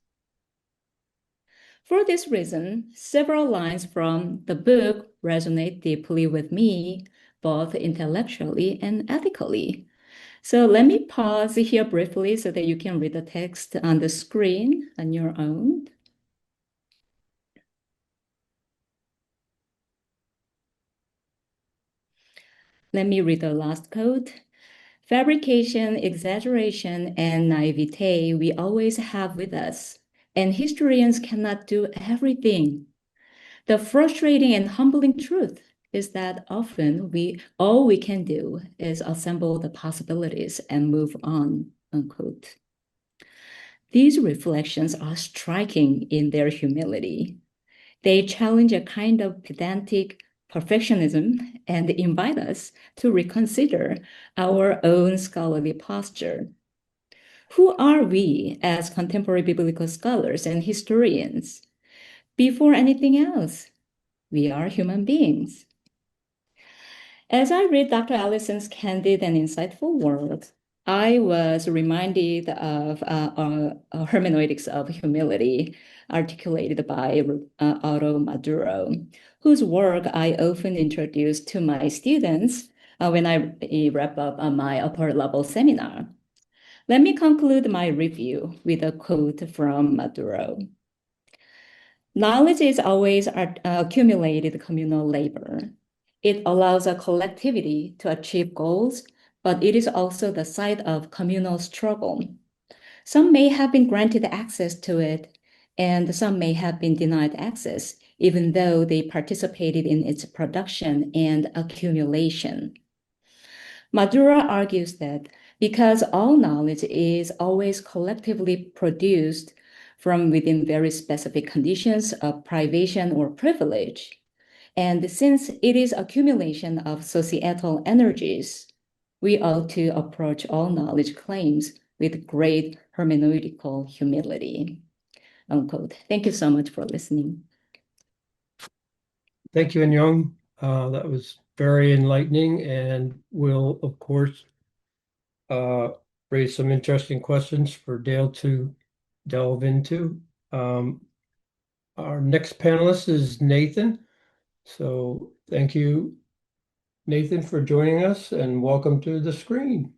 For this reason, several lines from the book resonate deeply with me, both intellectually and ethically. So let me pause here briefly so that you can read the text on the screen on your own. Let me read the last quote. Fabrication, exaggeration, and naivete we always have with us, and historians cannot do everything. The frustrating and humbling truth is that often all we can do is assemble the possibilities and move on, unquote. These reflections are striking in their humility. They challenge a kind of pedantic perfectionism and invite us to reconsider our own scholarly posture. Who are we as contemporary biblical scholars and historians? Before anything else, we are human beings. As I read Dr. Allison's candid and insightful work, I was reminded of hermeneutics of humility articulated by Otto Maduro, whose work I often introduce to my students when I wrap up my upper level seminar. Let me conclude my review with a quote from Maduro. Knowledge is always accumulated communal labor. It allows a collectivity to achieve goals, but it is also the site of communal struggle. Some may have been granted access to it, and some may have been denied access, even though they participated in its production and accumulation. Maduro argues that because all knowledge is always collectively produced from within very specific conditions of privation or privilege, and since it is accumulation of societal energies, we ought to approach all knowledge claims with great hermeneutical humility. Unquote. Thank you so much for listening. Thank you, Eun Young. That was very enlightening and will, of course, raise some interesting questions for Dale to delve into. Our next panelist is Nathan. So thank you, Nathan, for joining us, and welcome to the screen.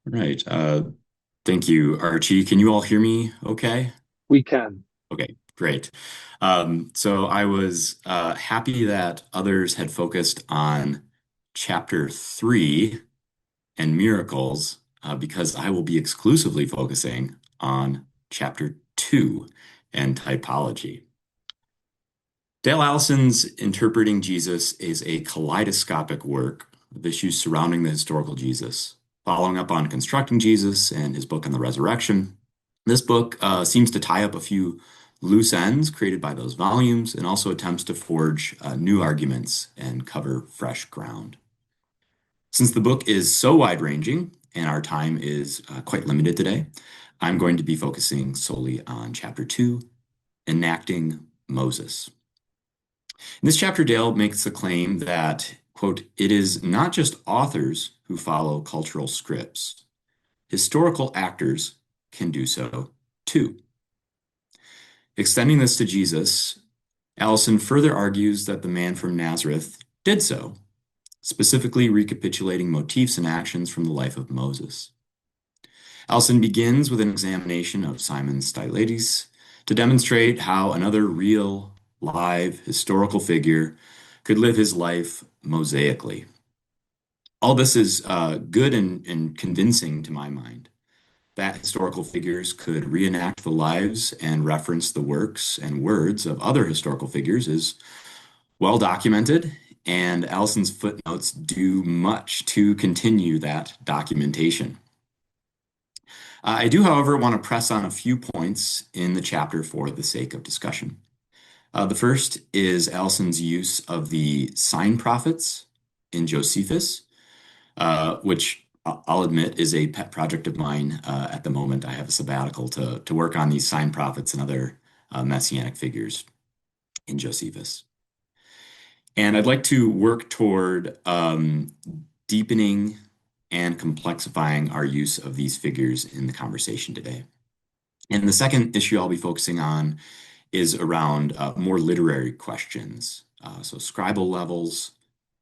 All right. Thank you, Archie. Can you all hear me okay? We can. Okay, great. So I was happy that others had focused on chapter 3 and miracles because I will be exclusively focusing on chapter 2 and typology. Dale Allison's Interpreting Jesus is a kaleidoscopic work of issues surrounding the historical Jesus, following up on Constructing Jesus and his book on the resurrection. This book seems to tie up a few loose ends created by those volumes and also attempts to forge new arguments and cover fresh ground. Since the book is so wide-ranging and our time is quite limited today, I'm going to be focusing solely on chapter 2, Enacting Moses. In this chapter, Dale makes the claim that, quote, it is not just authors who follow cultural scripts. Historical actors can do so too. Extending this to Jesus, Allison further argues that the man from Nazareth did so, specifically recapitulating motifs and actions from the life of Moses. Allison begins with an examination of Simon Stylites to demonstrate how another real, live, historical figure could live his life mosaically. All this is good and convincing to my mind. That historical figures could reenact the lives and reference the works and words of other historical figures is well documented, and Allison's footnotes do much to continue that documentation. I do, however, want to press on a few points in the chapter for the sake of discussion. The first is Allison's use of the sign prophets in Josephus, which I'll admit is a pet project of mine at the moment. I have a sabbatical to work on these sign prophets and other messianic figures in Josephus. And I'd like to work toward deepening and complexifying our use of these figures in the conversation today. And the second issue I'll be focusing on is around more literary questions. So scribal levels,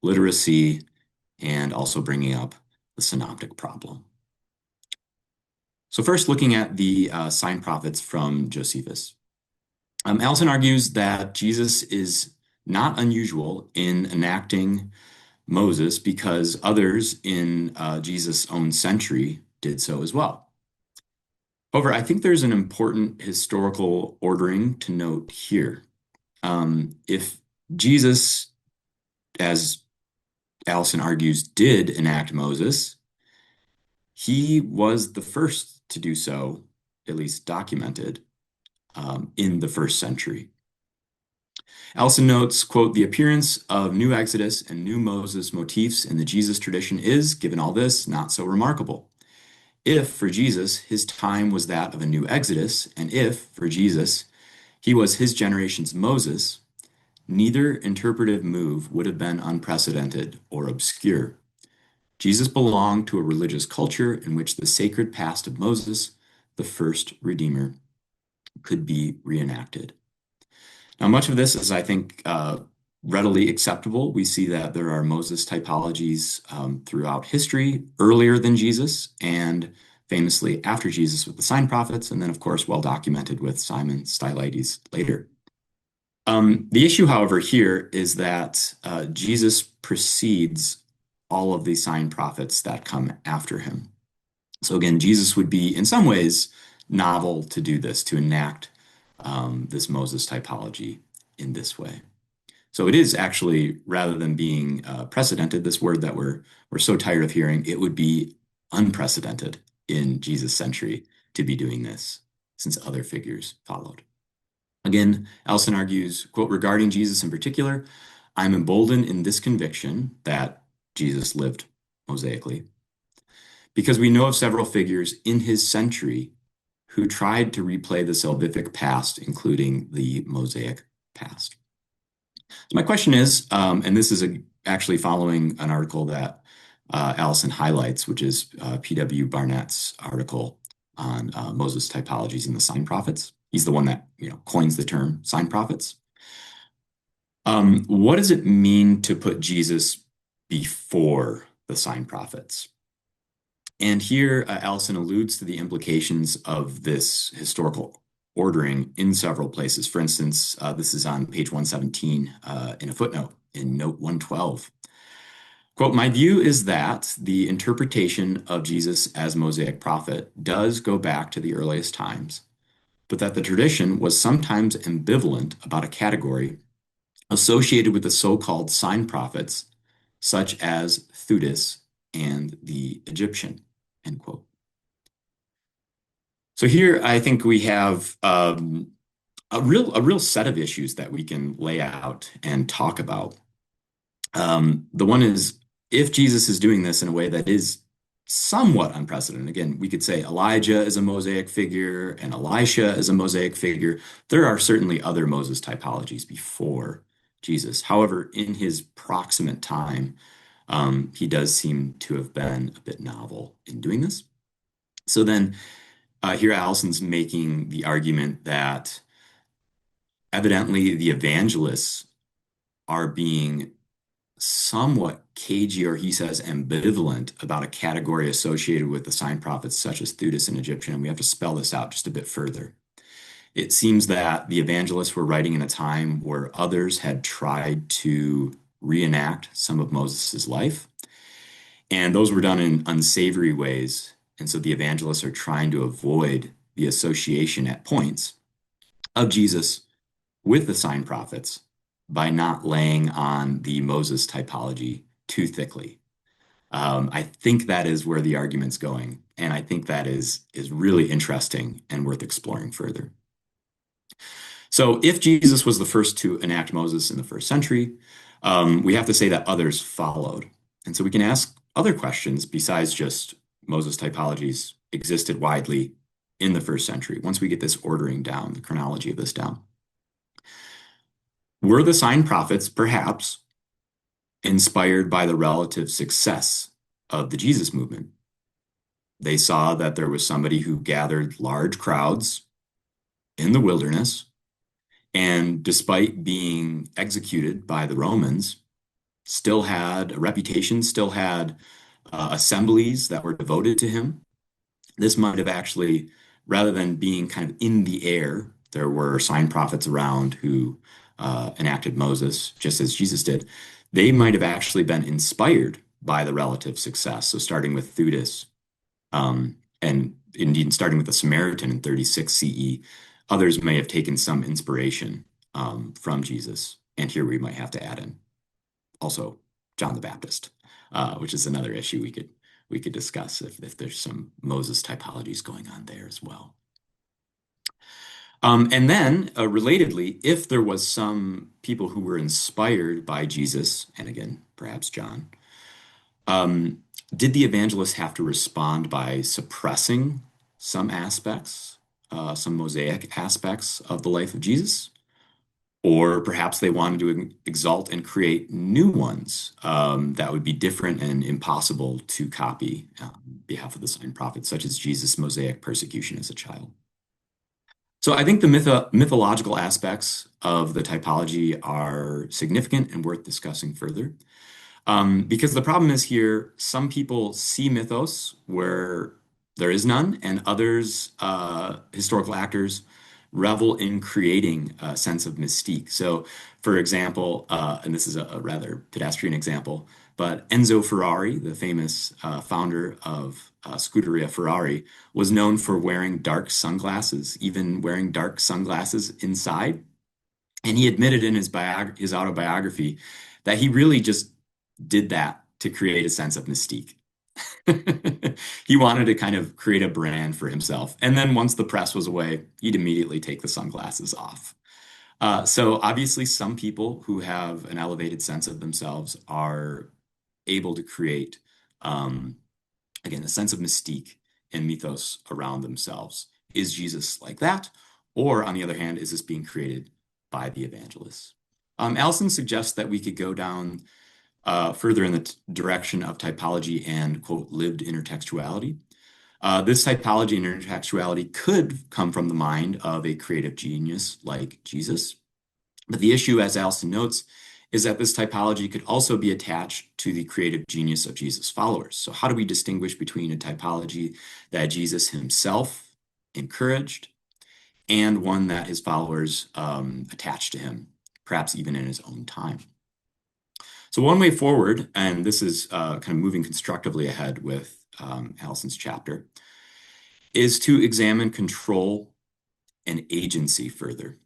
literacy, and also bringing up the synoptic problem. So first, looking at the sign prophets from Josephus. Allison argues that Jesus is not unusual in enacting Moses because others in Jesus' own century did so as well. However, I think there's an important historical ordering to note here. If Jesus, as Allison argues, did enact Moses, he was the first to do so, at least documented, in the first century. Allison notes, quote, "The appearance of new Exodus and new Moses motifs in the Jesus tradition is, given all this, not so remarkable. If, for Jesus, his time was that of a new Exodus, and if, for Jesus, he was his generation's Moses, neither interpretive move would have been unprecedented or obscure. Jesus belonged to a religious culture in which the sacred past of Moses, the first Redeemer, could be reenacted." Now, much of this is, I think, readily acceptable. We see that there are Moses typologies throughout history, earlier than Jesus, and famously after Jesus with the sign prophets, and then, of course, well documented with Simon Stylites later. The issue, however, here is that Jesus precedes all of the sign prophets that come after him. So again, Jesus would be, in some ways, novel to do this, to enact this Moses typology in this way. So it is actually, rather than being precedented, this word that we're so tired of hearing, it would be unprecedented in Jesus' century to be doing this, since other figures followed. Again, Allison argues, quote, "Regarding Jesus in particular, I'm emboldened in this conviction that Jesus lived mosaically, because we know of several figures in his century who tried to replay the salvific past, including the Mosaic past." So my question is, and this is actually following an article that Allison highlights, which is P.W. Barnett's article on Moses typologies in the sign prophets. He's the one that coins the term sign prophets. What does it mean to put Jesus before the sign prophets? And here, Allison alludes to the implications of this historical ordering in several places. For instance, this is on page 117 in a footnote in note 112. Quote, "My view is that the interpretation of Jesus as Mosaic prophet does go back to the earliest times, but that the tradition was sometimes ambivalent about a category associated with the so-called sign prophets, such as Theudas and the Egyptian," end quote. So here I think we have a real set of issues that we can lay out and talk about. The one is, if Jesus is doing this in a way that is somewhat unprecedented, again, we could say Elijah is a Mosaic figure and Elisha is a Mosaic figure. There are certainly other Moses typologies before Jesus. However, in his proximate time, he does seem to have been a bit novel in doing this. So then here Allison's making the argument that evidently the evangelists are being somewhat cagey, or he says ambivalent, about a category associated with the sign prophets such as Theudas and Egyptian. And we have to spell this out just a bit further. It seems that the evangelists were writing in a time where others had tried to reenact some of Moses's life, and those were done in unsavory ways. And so the evangelists are trying to avoid the association at points of Jesus with the sign prophets by not laying on the Moses typology too thickly. I think that is where the argument's going, and I think that is really interesting and worth exploring further. So if Jesus was the first to enact Moses in the first century, we have to say that others followed. And so we can ask other questions besides just Moses typologies existed widely in the first century, once we get this ordering down, the chronology of this down. Were the sign prophets perhaps inspired by the relative success of the Jesus movement? They saw that there was somebody who gathered large crowds in the wilderness, and despite being executed by the Romans, still had a reputation, still had assemblies that were devoted to him. This might have actually, rather than being kind of in the air, there were sign prophets around who enacted Moses, just as Jesus did. They might have actually been inspired by the relative success. So starting with Theudas, and indeed starting with the Samaritan in 36 CE, others may have taken some inspiration from Jesus. And here we might have to add in also John the Baptist, which is another issue we could discuss if there's some Moses typologies going on there as well. And then, relatedly, if there was some people who were inspired by Jesus, and again, perhaps John, um, did the evangelists have to respond by suppressing some aspects, some Mosaic aspects of the life of Jesus? Or perhaps they wanted to exalt and create new ones that would be different and impossible to copy on behalf of the sign prophets, such as Jesus' Mosaic persecution as a child. So I think the mythological aspects of the typology are significant and worth discussing further. Because the problem is here, some people see mythos where there is none, and others, historical actors, revel in creating a sense of mystique. So, for example, and this is a rather pedestrian example, but Enzo Ferrari, the famous founder of Scuderia Ferrari, was known for wearing dark sunglasses, even wearing dark sunglasses inside. And he admitted in his autobiography that he really just did that to create a sense of mystique. He wanted to kind of create a brand for himself. And then once the press was away, he'd immediately take the sunglasses off. So obviously, some people who have an elevated sense of themselves are able to create, again, a sense of mystique and mythos around themselves. Is Jesus like that? Or on the other hand, is this being created by the evangelists? Allison suggests that we could go down further in the direction of typology and, quote, lived intertextuality. This typology and intertextuality could come from the mind of a creative genius like Jesus. But the issue, as Allison notes, is that this typology could also be attached to the creative genius of Jesus' followers. So how do we distinguish between a typology that Jesus himself encouraged and one that his followers attached to him, perhaps even in his own time? So one way forward, and this is kind of moving constructively ahead with Allison's chapter, is to examine control and agency further.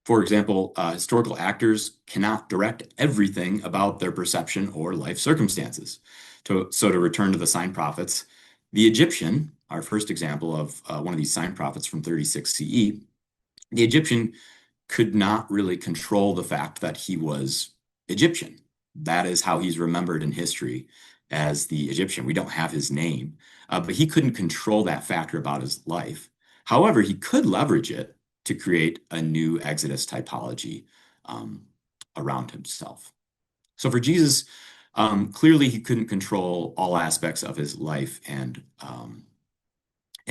For example, historical actors cannot direct everything about their perception or life circumstances. So to return to the sign prophets, the Egyptian, our first example of one of these sign prophets from 36 CE, the Egyptian could not really control the fact that he was Egyptian. That is how he's remembered in history, as the Egyptian. We don't have his name, but he couldn't control that factor about his life. However, he could leverage it to create a new Exodus typology around himself. So for Jesus, clearly he couldn't control all aspects of his life and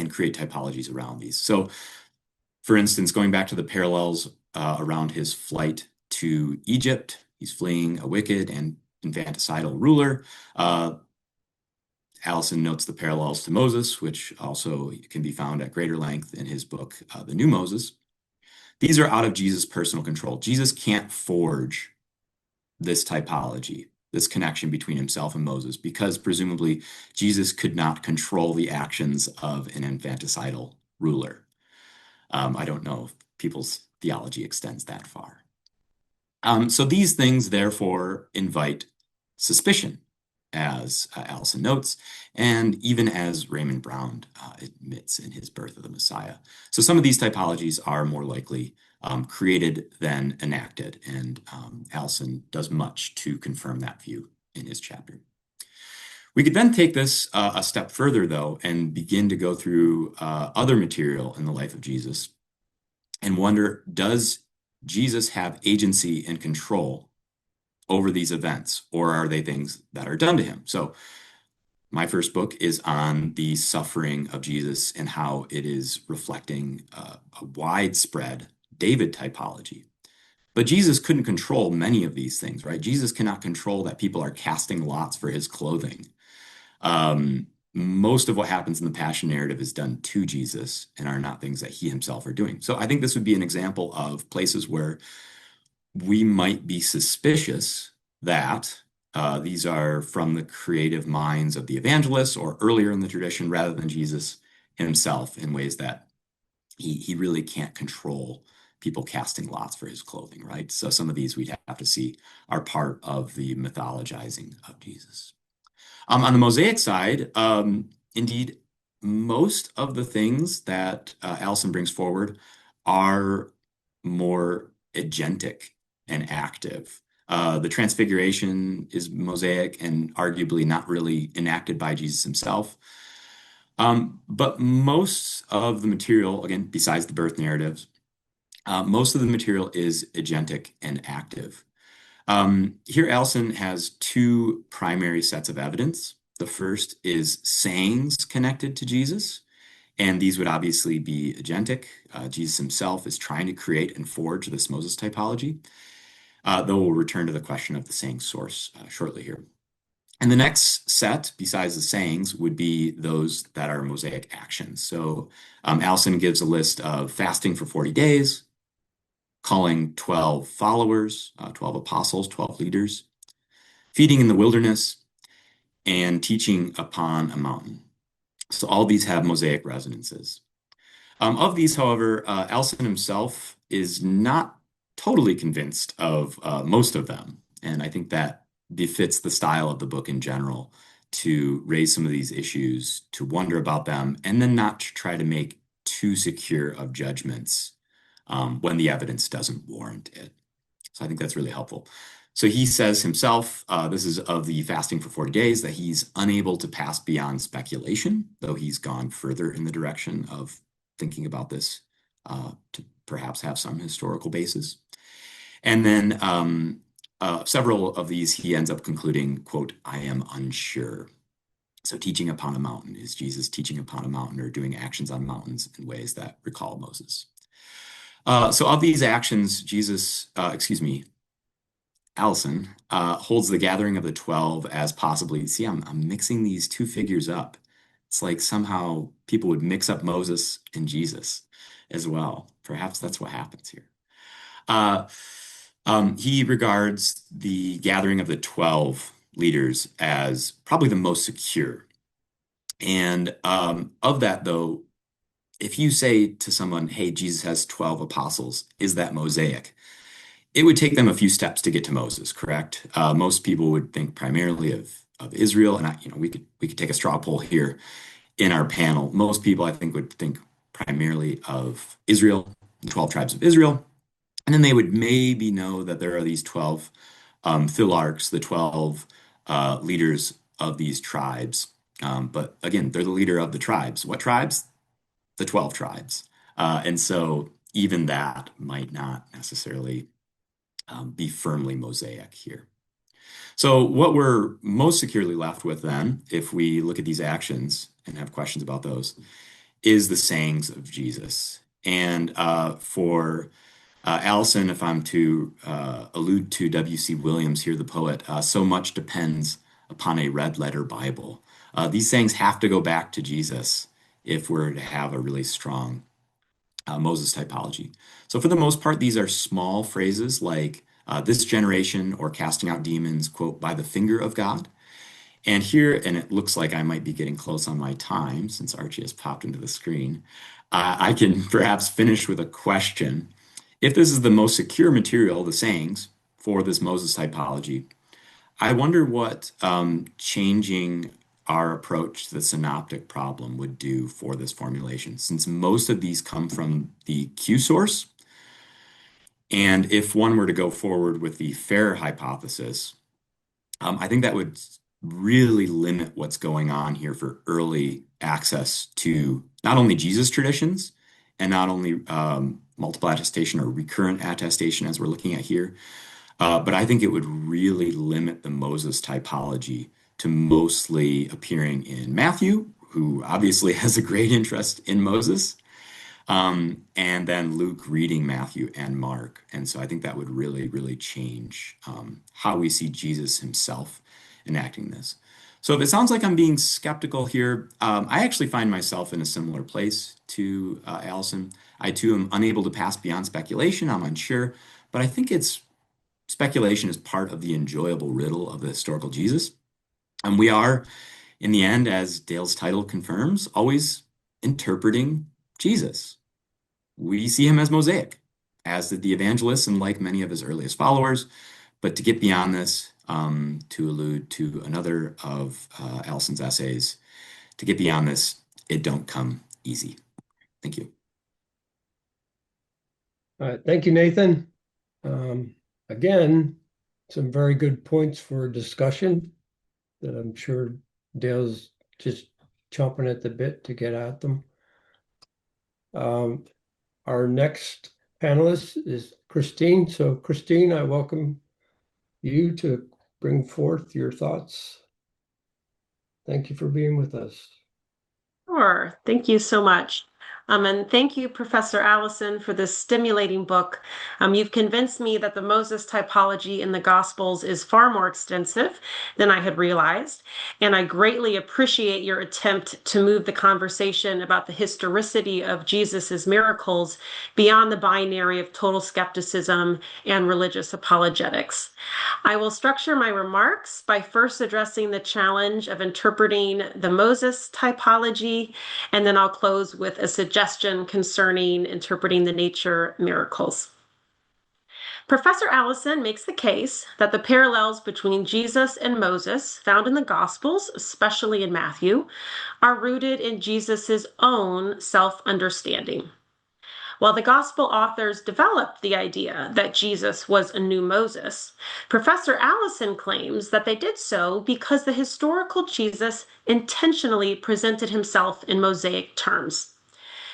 create typologies around these. So, for instance, going back to the parallels around his flight to Egypt, he's fleeing a wicked and infanticidal ruler. Allison notes the parallels to Moses, which also can be found at greater length in his book, The New Moses. These are out of Jesus' personal control. Jesus can't forge this typology, this connection between himself and Moses, because presumably Jesus could not control the actions of an infanticidal ruler. I don't know if people's theology extends that far. So these things, therefore, invite suspicion, as Allison notes, and even as Raymond Brown admits in his Birth of the Messiah. So some of these typologies are more likely created than enacted, and Allison does much to confirm that view in his chapter. We could then take this a step further, though, and begin to go through other material in the life of Jesus and wonder, does Jesus have agency and control over these events, or are they things that are done to him? So my first book is on the suffering of Jesus and how it is reflecting a widespread David typology. But Jesus couldn't control many of these things, right? Jesus cannot control that people are casting lots for his clothing. Most of what happens in the Passion narrative is done to Jesus and are not things that he himself are doing. So I think this would be an example of places where we might be suspicious that these are from the creative minds of the evangelists or earlier in the tradition rather than Jesus himself, in ways that he really can't control people casting lots for his clothing, right? So some of these we'd have to see are part of the mythologizing of Jesus. On the Mosaic side, indeed, most of the things that Allison brings forward are more agentic and active. The Transfiguration is Mosaic and arguably not really enacted by Jesus himself. But most of the material, again, besides the birth narratives, most of the material is agentic and active. Here, Allison has two primary sets of evidence. The first is sayings connected to Jesus, and these would obviously be agentic. Jesus himself is trying to create and forge this Moses typology, though we'll return to the question of the saying source shortly here. And the next set, besides the sayings, would be those that are Mosaic actions. So Allison gives a list of fasting for 40 days, calling 12 followers, 12 apostles, 12 leaders, feeding in the wilderness, and teaching upon a mountain. So all these have Mosaic resonances. Of these, however, Allison himself is not totally convinced of most of them. And I think that befits the style of the book in general, to raise some of these issues, to wonder about them, and then not to try to make too secure of judgments when the evidence doesn't warrant it. So I think that's really helpful. So he says himself, this is of the fasting for 40 days, that he's unable to pass beyond speculation, though he's gone further in the direction of thinking about this to perhaps have some historical basis. And then several of these, he ends up concluding, quote, "I am unsure." So teaching upon a mountain, is Jesus teaching upon a mountain or doing actions on mountains in ways that recall Moses? So of these actions, Allison holds the gathering of the 12 as possibly, see, I'm mixing these two figures up. It's like somehow people would mix up Moses and Jesus as well. Perhaps that's what happens here. He regards the gathering of the 12 leaders as probably the most secure. And of that, though, if you say to someone, hey, Jesus has 12 apostles, is that Mosaic? It would take them a few steps to get to Moses, correct? Most people would think primarily of Israel, and we could take a straw poll here in our panel. Most people, I think, would think primarily of Israel, the 12 tribes of Israel, and then they would maybe know that there are these 12 philarchs, the 12 leaders of these tribes. But again, they're the leader of the tribes. What tribes? The 12 tribes. And so even that might not necessarily be firmly Mosaic here. So what we're most securely left with then, if we look at these actions and have questions about those, is the sayings of Jesus. And for Allison, if I'm to allude to W.C. Williams here, the poet, so much depends upon a red letter Bible. These sayings have to go back to Jesus if we're to have a really strong Moses typology. So for the most part, these are small phrases like this generation or casting out demons, quote, by the finger of God. And here, and it looks like I might be getting close on my time since Archie has popped into the screen. I can perhaps finish with a question. If this is the most secure material, the sayings, for this Moses typology, I wonder what changing our approach to the synoptic problem would do for this formulation, since most of these come from the Q source. And if one were to go forward with the fair hypothesis, I think that would really limit what's going on here for early access to not only Jesus traditions and not only multiple attestation or recurrent attestation as we're looking at here, but I think it would really limit the Moses typology to mostly appearing in Matthew, who obviously has a great interest in Moses, and then Luke reading Matthew and Mark. And so I think that would really, really change how we see Jesus himself enacting this. So if it sounds like I'm being skeptical here, I actually find myself in a similar place to Allison. I too am unable to pass beyond speculation. I'm unsure, but I think speculation is part of the enjoyable riddle of the historical Jesus. And we are, in the end, as Dale's title confirms, always interpreting Jesus. We see him as Mosaic, as did the evangelists and like many of his earliest followers. But to get beyond this, to allude to another of Allison's essays, to get beyond this, it don't come easy. Thank you. All right, thank you, Nathan. Again, some very good points for discussion that I'm sure Dale's just chomping at the bit to get at them. Our next panelist is Christine. So Christine, I welcome you to bring forth your thoughts. Thank you for being with us. Sure. Thank you so much. And thank you, Professor Allison, for this stimulating book. You've convinced me that the Moses typology in the Gospels is far more extensive than I had realized. And I greatly appreciate your attempt to move the conversation about the historicity of Jesus's miracles beyond the binary of total skepticism and religious apologetics. I will structure my remarks by first addressing the challenge of interpreting the Moses typology, and then I'll close with a suggestion concerning interpreting the nature miracles. Professor Allison makes the case that the parallels between Jesus and Moses found in the Gospels, especially in Matthew, are rooted in Jesus's own self-understanding. While the Gospel authors developed the idea that Jesus was a new Moses, Professor Allison claims that they did so because the historical Jesus intentionally presented himself in Mosaic terms.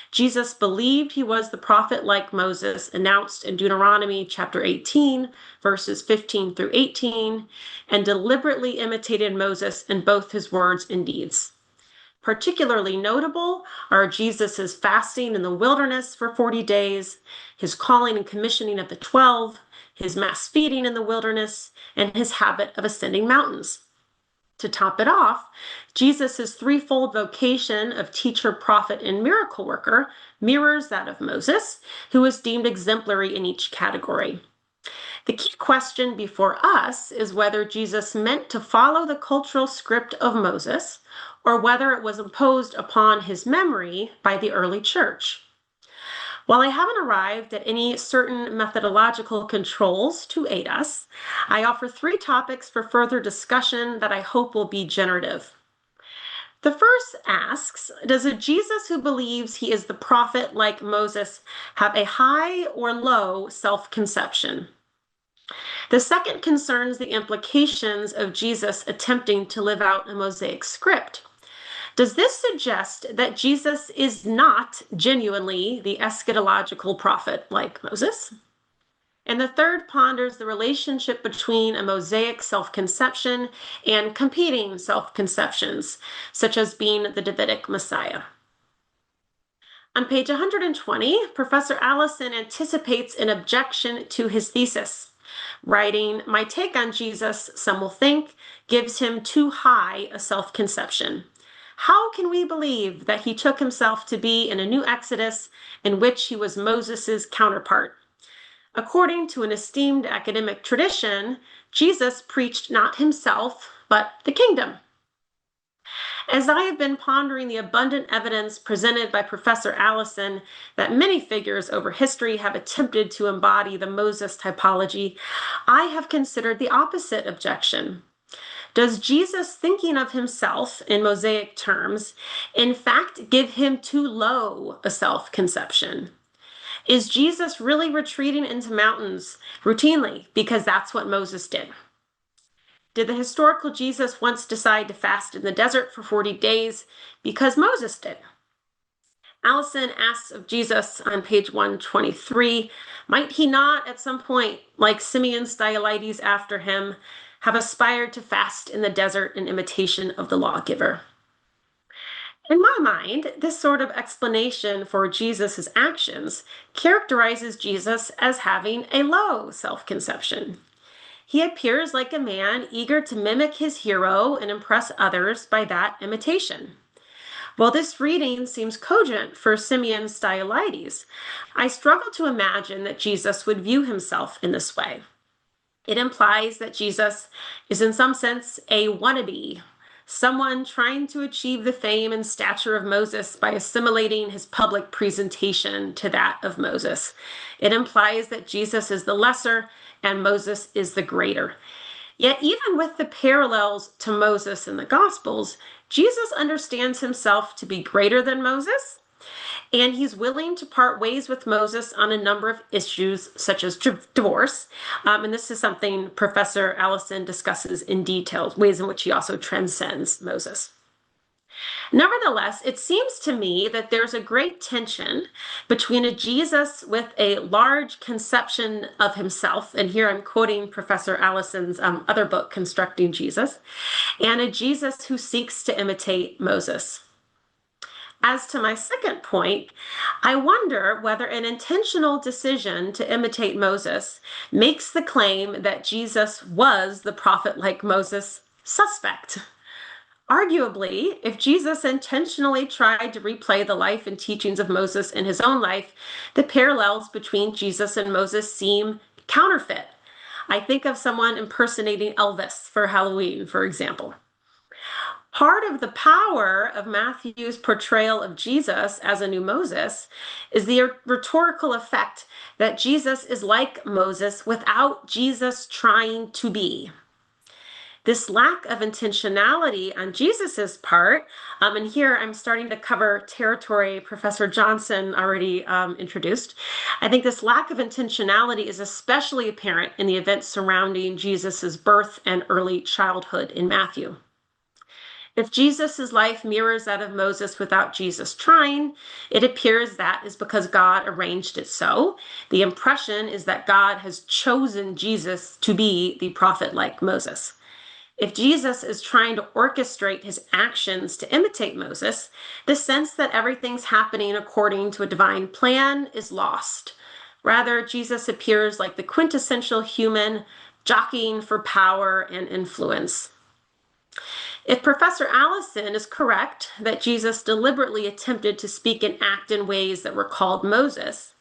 Jesus believed he was the prophet like Moses announced in Deuteronomy chapter 18, verses 15 through 18, and deliberately imitated Moses in both his words and deeds. Particularly notable are Jesus' fasting in the wilderness for 40 days, his calling and commissioning of the 12, his mass feeding in the wilderness, and his habit of ascending mountains. To top it off, Jesus' threefold vocation of teacher, prophet, and miracle worker mirrors that of Moses, who was deemed exemplary in each category. The key question before us is whether Jesus meant to follow the cultural script of Moses or whether it was imposed upon his memory by the early church. While I haven't arrived at any certain methodological controls to aid us, I offer 3 topics for further discussion that I hope will be generative. The first asks, does a Jesus who believes he is the prophet like Moses have a high or low self-conception? The second concerns the implications of Jesus attempting to live out a Mosaic script. Does this suggest that Jesus is not genuinely the eschatological prophet like Moses? And the third ponders the relationship between a Mosaic self-conception and competing self-conceptions, such as being the Davidic Messiah. On page 120, Professor Allison anticipates an objection to his thesis, writing, "My take on Jesus, some will think, gives him too high a self-conception. How can we believe that he took himself to be in a new Exodus in which he was Moses's counterpart? According to an esteemed academic tradition, Jesus preached not himself, but the kingdom." As I have been pondering the abundant evidence presented by Professor Allison that many figures over history have attempted to embody the Moses typology, I have considered the opposite objection. Does Jesus thinking of himself in Mosaic terms, in fact, give him too low a self-conception? Is Jesus really retreating into mountains routinely because that's what Moses did? Did the historical Jesus once decide to fast in the desert for 40 days because Moses did? Allison asks of Jesus on page 123, might he not at some point, like Simeon Stylites after him, have aspired to fast in the desert in imitation of the lawgiver? In my mind, this sort of explanation for Jesus' actions characterizes Jesus as having a low self-conception. He appears like a man eager to mimic his hero and impress others by that imitation. While this reading seems cogent for Simeon Stylites, I struggle to imagine that Jesus would view himself in this way. It implies that Jesus is in some sense a wannabe, someone trying to achieve the fame and stature of Moses by assimilating his public presentation to that of Moses. It implies that Jesus is the lesser and Moses is the greater. Yet even with the parallels to Moses in the Gospels, Jesus understands himself to be greater than Moses And he's willing to part ways with Moses on a number of issues, such as divorce. And this is something Professor Allison discusses in detail, ways in which he also transcends Moses. Nevertheless, it seems to me that there's a great tension between a Jesus with a large conception of himself, and here I'm quoting Professor Allison's other book, Constructing Jesus, and a Jesus who seeks to imitate Moses. As to my second point, I wonder whether an intentional decision to imitate Moses makes the claim that Jesus was the prophet like Moses suspect. Arguably, if Jesus intentionally tried to replay the life and teachings of Moses in his own life, the parallels between Jesus and Moses seem counterfeit. I think of someone impersonating Elvis for Halloween, for example. Part of the power of Matthew's portrayal of Jesus as a new Moses is the rhetorical effect that Jesus is like Moses without Jesus trying to be. This lack of intentionality on Jesus's part, and here I'm starting to cover territory Professor Johnson already introduced. I think this lack of intentionality is especially apparent in the events surrounding Jesus's birth and early childhood in Matthew. If Jesus's life mirrors that of Moses without Jesus trying, it appears that is because God arranged it so. The impression is that God has chosen Jesus to be the prophet like Moses. If Jesus is trying to orchestrate his actions to imitate Moses, the sense that everything's happening according to a divine plan is lost. Rather, Jesus appears like the quintessential human, jockeying for power and influence. If Professor Allison is correct that Jesus deliberately attempted to speak and act in ways that were called Moses,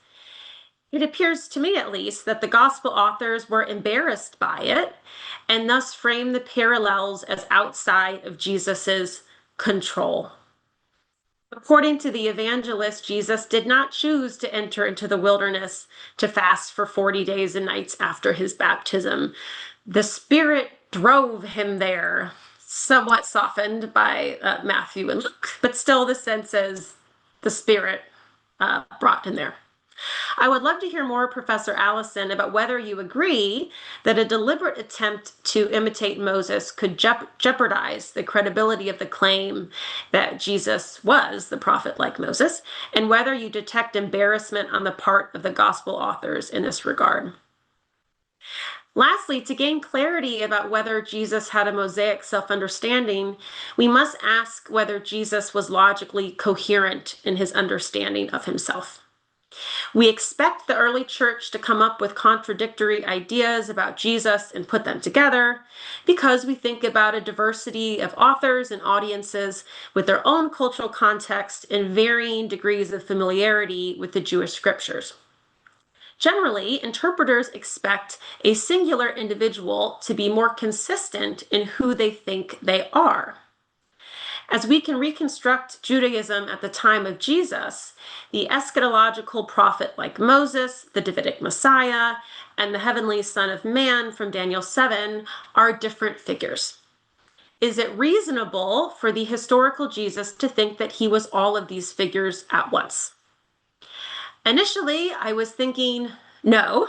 it appears to me, at least, that the gospel authors were embarrassed by it and thus framed the parallels as outside of Jesus's control. According to the evangelist, Jesus did not choose to enter into the wilderness to fast for 40 days and nights after his baptism. The Spirit drove him there, somewhat softened by Matthew and Luke, but still the sense is the Spirit brought him there. I would love to hear more, Professor Allison, about whether you agree that a deliberate attempt to imitate Moses could jeopardize the credibility of the claim that Jesus was the prophet like Moses, and whether you detect embarrassment on the part of the gospel authors in this regard. Lastly, to gain clarity about whether Jesus had a Mosaic self-understanding, we must ask whether Jesus was logically coherent in his understanding of himself. We expect the early church to come up with contradictory ideas about Jesus and put them together because we think about a diversity of authors and audiences with their own cultural context and varying degrees of familiarity with the Jewish scriptures. Generally, interpreters expect a singular individual to be more consistent in who they think they are. As we can reconstruct Judaism at the time of Jesus, the eschatological prophet like Moses, the Davidic Messiah, and the heavenly Son of Man from Daniel 7 are different figures. Is it reasonable for the historical Jesus to think that he was all of these figures at once? Initially, I was thinking no,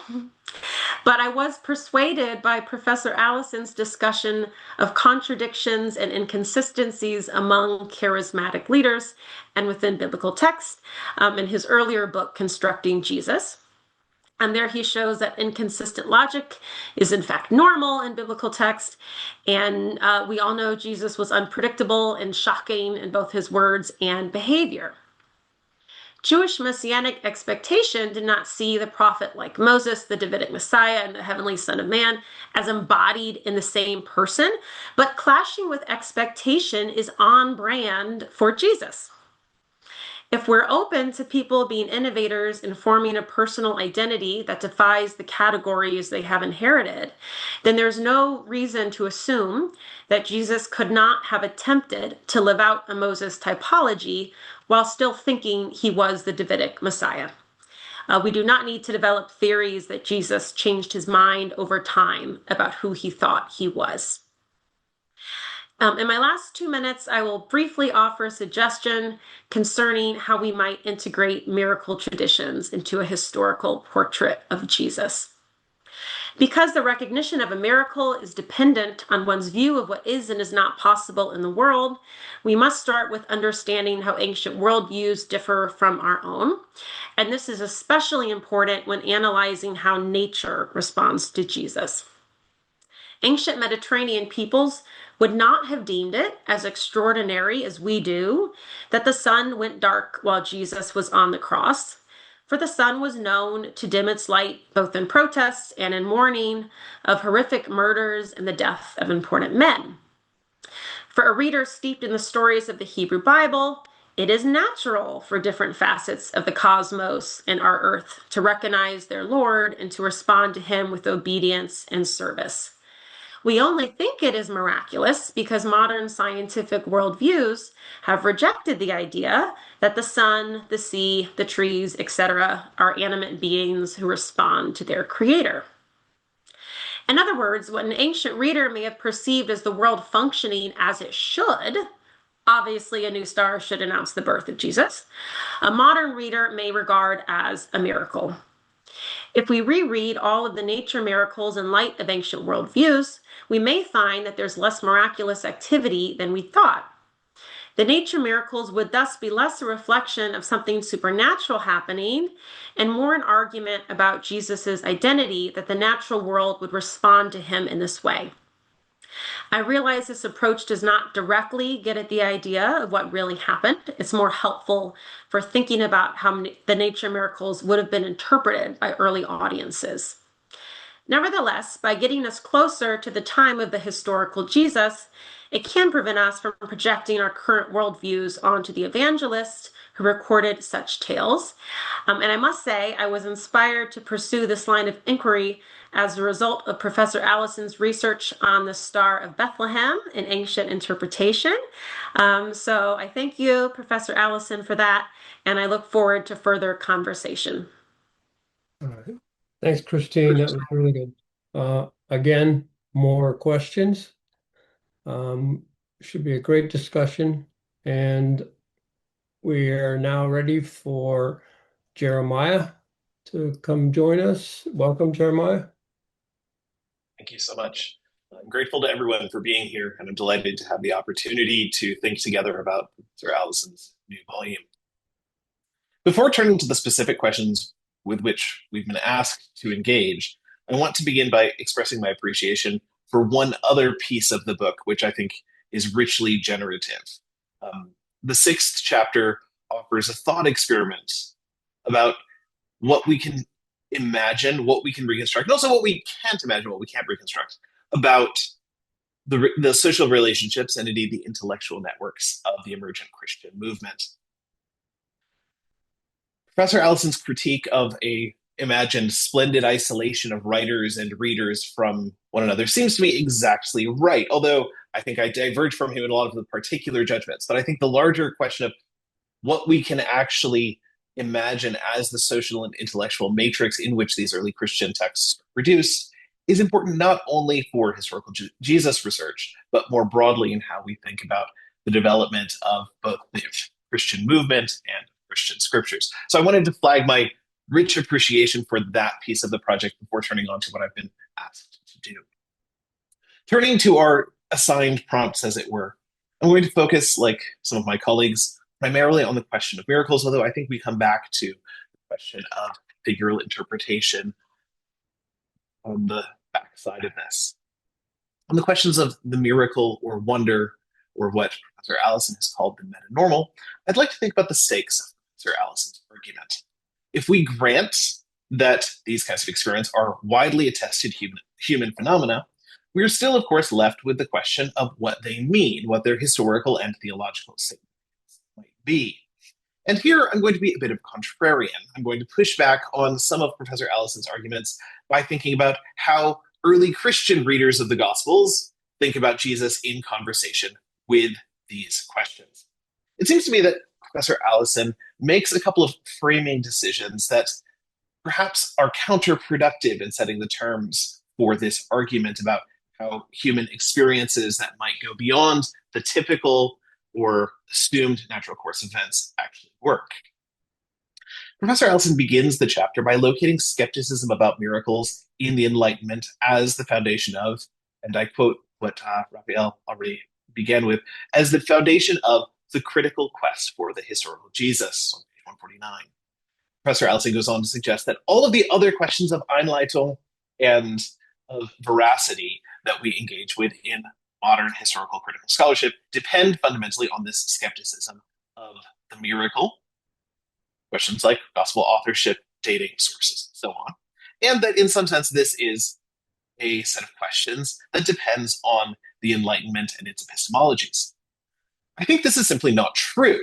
but I was persuaded by Professor Allison's discussion of contradictions and inconsistencies among charismatic leaders and within biblical text in his earlier book, Constructing Jesus. And there he shows that inconsistent logic is in fact normal in biblical text. And we all know Jesus was unpredictable and shocking in both his words and behavior. Jewish messianic expectation did not see the prophet like Moses, the Davidic Messiah, and the heavenly Son of Man as embodied in the same person, but clashing with expectation is on brand for Jesus. If we're open to people being innovators in forming a personal identity that defies the categories they have inherited, then there's no reason to assume that Jesus could not have attempted to live out a Moses typology while still thinking he was the Davidic Messiah. We do not need to develop theories that Jesus changed his mind over time about who he thought he was. In my last 2 minutes, I will briefly offer a suggestion concerning how we might integrate miracle traditions into a historical portrait of Jesus. Because the recognition of a miracle is dependent on one's view of what is and is not possible in the world, we must start with understanding how ancient worldviews differ from our own. And this is especially important when analyzing how nature responds to Jesus. Ancient Mediterranean peoples would not have deemed it as extraordinary as we do that the sun went dark while Jesus was on the cross, for the sun was known to dim its light both in protest and in mourning of horrific murders and the death of important men. For a reader steeped in the stories of the Hebrew Bible, it is natural for different facets of the cosmos and our earth to recognize their Lord and to respond to him with obedience and service. We only think it is miraculous because modern scientific worldviews have rejected the idea that the sun, the sea, the trees, etc., are animate beings who respond to their creator. In other words, what an ancient reader may have perceived as the world functioning as it should, obviously a new star should announce the birth of Jesus, a modern reader may regard as a miracle. If we reread all of the nature miracles in light of ancient worldviews, we may find that there's less miraculous activity than we thought. The nature miracles would thus be less a reflection of something supernatural happening and more an argument about Jesus's identity, that the natural world would respond to him in this way. I realize this approach does not directly get at the idea of what really happened. It's more helpful for thinking about how the nature miracles would have been interpreted by early audiences. Nevertheless, by getting us closer to the time of the historical Jesus, it can prevent us from projecting our current worldviews onto the evangelists who recorded such tales. And I must say, I was inspired to pursue this line of inquiry as a result of Professor Allison's research on the Star of Bethlehem in ancient interpretation. So I thank you, Professor Allison, for that, and I look forward to further conversation. All right. Thanks, Christine. That was really good. Again, more questions. Should be a great discussion. And we are now ready for Jeremiah to come join us. Welcome, Jeremiah. Thank you so much. I'm grateful to everyone for being here, and I'm delighted to have the opportunity to think together about Sir Allison's new volume. Before turning to the specific questions with which we've been asked to engage, I want to begin by expressing my appreciation for one other piece of the book, which I think is richly generative. The 6th chapter offers a thought experiment about what we can imagine, what we can reconstruct, and also what we can't imagine, what we can't reconstruct, about the social relationships and indeed the intellectual networks of the emergent Christian movement. Professor Allison's critique of a imagined splendid isolation of writers and readers from one another seems to me exactly right, although I think I diverge from him in a lot of the particular judgments. But I think the larger question of what we can actually imagine as the social and intellectual matrix in which these early Christian texts are produced is important not only for historical Jesus research, but more broadly in how we think about the development of both the Christian movement and Christian scriptures. So I wanted to flag my rich appreciation for that piece of the project before turning on to what I've been asked to do. Turning to our assigned prompts, as it were, I'm going to focus, like some of my colleagues, primarily on the question of miracles, although I think we come back to the question of figural interpretation on the backside of this. On the questions of the miracle or wonder, or what Professor Allison has called the metanormal, I'd like to think about the stakes of Professor Allison's argument. If we grant that these kinds of experiments are widely attested human phenomena, we are still, of course, left with the question of what they mean, what their historical and theological statements might be. And here I'm going to be a bit of contrarian. I'm going to push back on some of Professor Allison's arguments by thinking about how early Christian readers of the Gospels think about Jesus in conversation with these questions. It seems to me that Professor Allison makes a couple of framing decisions that perhaps are counterproductive in setting the terms for this argument about how human experiences that might go beyond the typical or assumed natural course events actually work. Professor Allison begins the chapter by locating skepticism about miracles in the Enlightenment as the foundation of, and I quote what Rafael already began with, as the foundation of the critical quest for the historical Jesus, on page 149. Professor Allison goes on to suggest that all of the other questions of Einleitung and of veracity that we engage with in modern historical critical scholarship depend fundamentally on this skepticism of the miracle, questions like gospel authorship, dating, sources, and so on. And that in some sense, this is a set of questions that depends on the Enlightenment and its epistemologies. I think this is simply not true.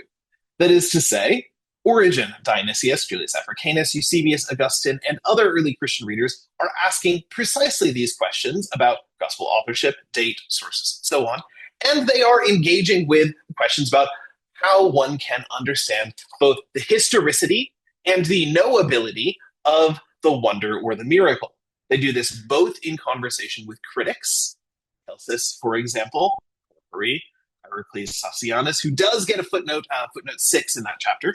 That is to say, Origen, Dionysius, Julius Africanus, Eusebius, Augustine, and other early Christian readers are asking precisely these questions about gospel authorship, date, sources, and so on. And they are engaging with questions about how one can understand both the historicity and the knowability of the wonder or the miracle. They do this both in conversation with critics, Celsus, for example, Heracles Sassianus, who does get a footnote 6 in that chapter,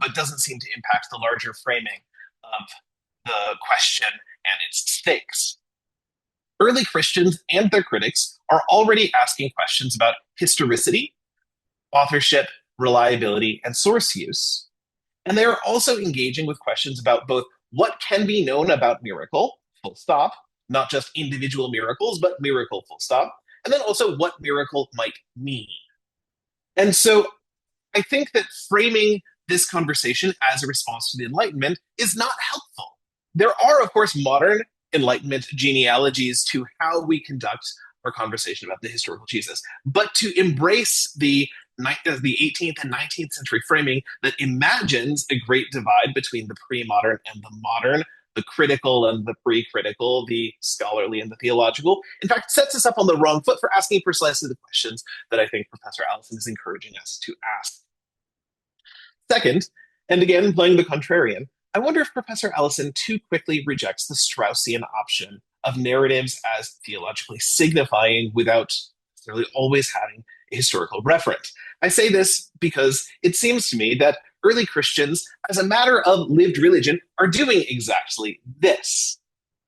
but doesn't seem to impact the larger framing of the question and its stakes. Early Christians and their critics are already asking questions about historicity, authorship, reliability, and source use. And they are also engaging with questions about both what can be known about miracle, full stop, not just individual miracles, but miracle, full stop, and then also what miracle might mean. And so I think that framing this conversation as a response to the Enlightenment is not helpful. There are, of course, modern Enlightenment genealogies to how we conduct our conversation about the historical Jesus, but to embrace the 18th and 19th century framing that imagines a great divide between the pre-modern and the modern, the critical and the pre-critical, the scholarly and the theological, in fact, sets us up on the wrong foot for asking precisely the questions that I think Professor Allison is encouraging us to ask. Second, and again, playing the contrarian, I wonder if Professor Allison too quickly rejects the Straussian option of narratives as theologically signifying without necessarily always having a historical referent. I say this because it seems to me that early Christians, as a matter of lived religion, are doing exactly this.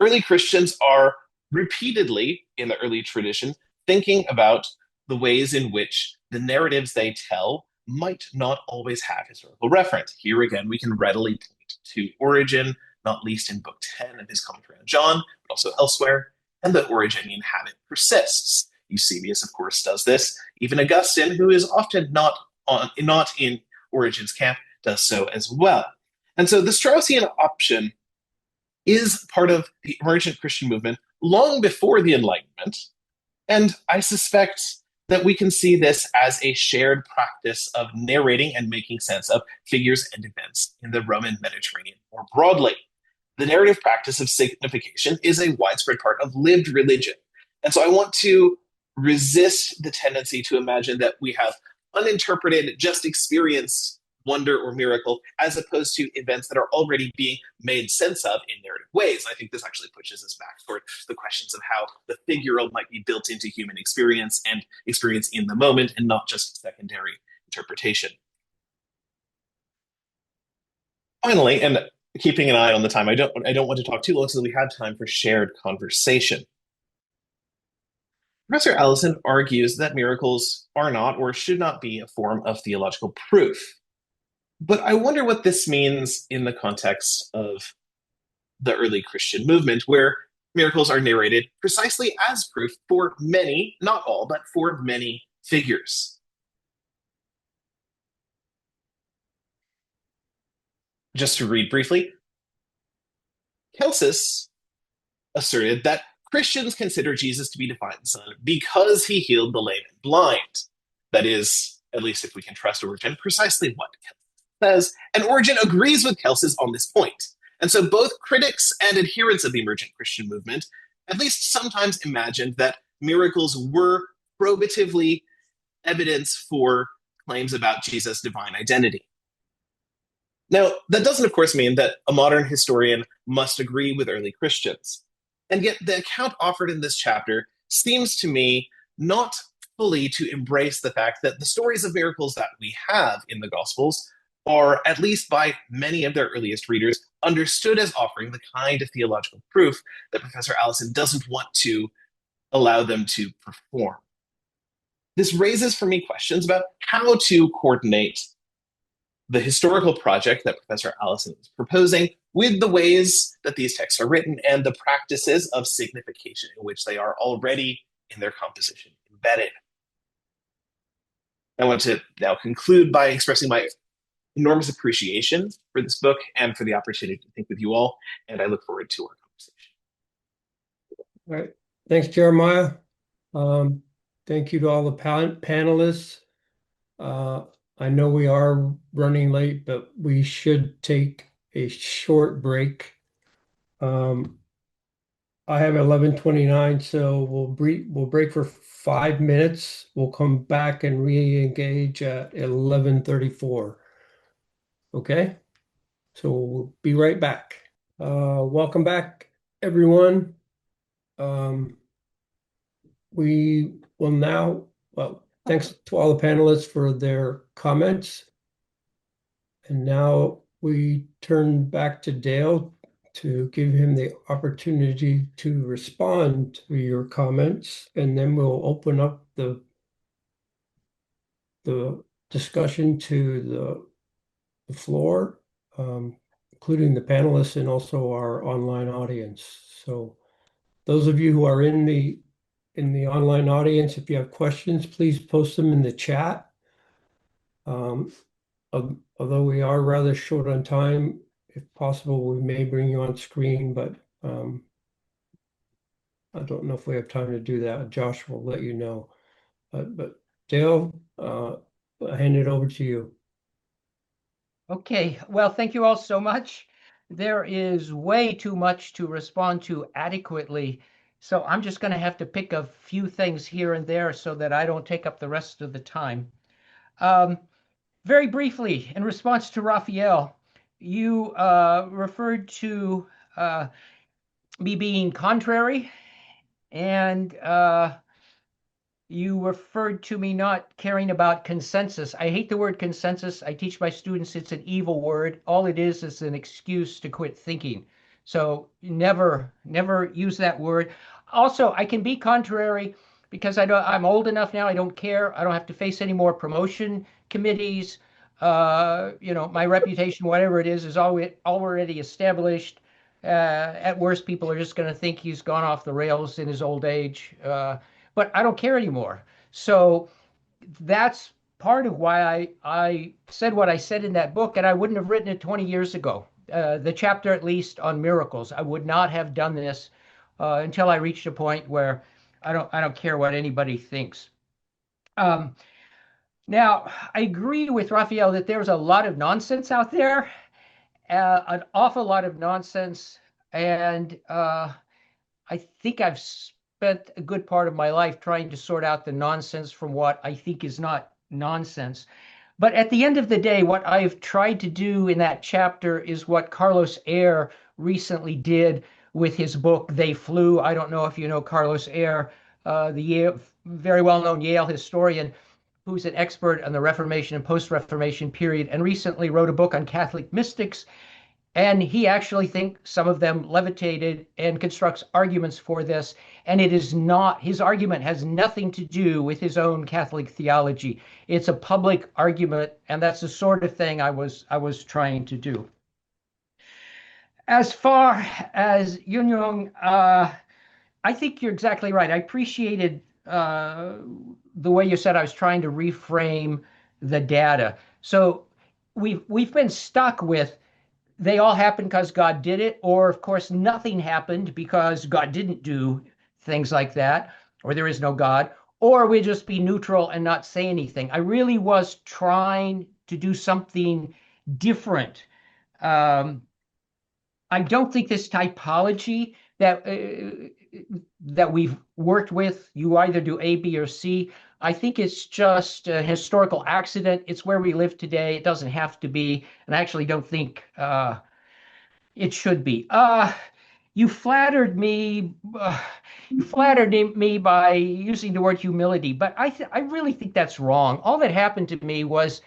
Early Christians are repeatedly, in the early tradition, thinking about the ways in which the narratives they tell might not always have historical reference. Here again, we can readily point to Origen, not least in Book 10 of his commentary on John, but also elsewhere, and the Origenian habit persists. Eusebius, of course, does this. Even Augustine, who is often not in Origen's camp, does so as well. And so the Straussian option is part of the emergent Christian movement long before the Enlightenment, and I suspect that we can see this as a shared practice of narrating and making sense of figures and events in the Roman Mediterranean more broadly. The narrative practice of signification is a widespread part of lived religion. And so I want to resist the tendency to imagine that we have uninterpreted, just experienced wonder or miracle, as opposed to events that are already being made sense of in narrative ways. I think this actually pushes us back toward the questions of how the figural might be built into human experience and experience in the moment, and not just secondary interpretation. Finally, and keeping an eye on the time, I don't want to talk too long so that we have time for shared conversation. Professor Allison argues that miracles are not or should not be a form of theological proof. But I wonder what this means in the context of the early Christian movement, where miracles are narrated precisely as proof for many, not all, but for many figures. Just to read briefly, Celsus asserted that Christians consider Jesus to be divine son because he healed the lame and blind. That is, at least if we can trust Origen, precisely what Celsus says, and Origen agrees with Celsus on this point. And so both critics and adherents of the emergent Christian movement at least sometimes imagined that miracles were probatively evidence for claims about Jesus' divine identity. Now, that doesn't, of course, mean that a modern historian must agree with early Christians. And yet the account offered in this chapter seems to me not fully to embrace the fact that the stories of miracles that we have in the Gospels are, at least by many of their earliest readers, understood as offering the kind of theological proof that Professor Allison doesn't want to allow them to perform. This raises for me questions about how to coordinate the historical project that Professor Allison is proposing with the ways that these texts are written and the practices of signification in which they are already in their composition embedded. I want to now conclude by expressing my enormous appreciation for this book and for the opportunity to think with you all, and I look forward to our conversation. All right. Thanks, Jeremiah. Thank you to all the panelists. I know we are running late, but we should take a short break. I have 11:29, so we'll break for 5 minutes. We'll come back and re-engage at 11:34. Okay, so we'll be right back. Welcome back, everyone. We will now, well, thanks to all the panelists for their comments. And now we turn back to Dale to give him the opportunity to respond to your comments, and then we'll open up the discussion to the floor, including the panelists and also our online audience. So those of you who are in the online audience, if you have questions, please post them in the chat. Although we are rather short on time, if possible, we may bring you on screen, but I don't know if we have time to do that. Josh will let you know. But Dale, I hand it over to you. Okay, well, thank you all so much. There is way too much to respond to adequately, so I'm just going to have to pick a few things here and there so that I don't take up the rest of the time. Very briefly, in response to Rafael, you referred to me being contrary, and you referred to me not caring about consensus. I hate the word consensus. I teach my students it's an evil word. All it is an excuse to quit thinking. So never use that word. Also, I can be contrary because I'm old enough now. I don't care. I don't have to face any more promotion committees. My reputation, whatever it is already established. At worst, people are just going to think he's gone off the rails in his old age. But I don't care anymore. So that's part of why I said what I said in that book, and I wouldn't have written it 20 years ago. The chapter, at least, on miracles. I would not have done this until I reached a point where I don't care what anybody thinks. Now, I agree with Rafael that there's a lot of nonsense out there, an awful lot of nonsense, and I think I've spent a good part of my life trying to sort out the nonsense from what I think is not nonsense. But at the end of the day, what I've tried to do in that chapter is what Carlos Ayer recently did with his book, They Flew. I don't know if you know Carlos Ayer, the very well-known Yale historian, who's an expert on the Reformation and post-Reformation period, and recently wrote a book on Catholic mystics. And he actually thinks some of them levitated and constructs arguments for this. And it is not, his argument has nothing to do with his own Catholic theology. It's a public argument, and that's the sort of thing I was trying to do. As far as Eun Young, I think you're exactly right. I appreciated the way you said I was trying to reframe the data. So we've been stuck with they all happened because God did it, or of course nothing happened because God didn't do things like that, or there is no God, or we just be neutral and not say anything. I really was trying to do something different. I don't think this typology that we've worked with, you either do A, B, or C. I think it's just a historical accident. It's where we live today. It doesn't have to be, and I actually don't think it should be. you flattered me. You flattered me by using the word humility, but I really think that's wrong. All that happened to me was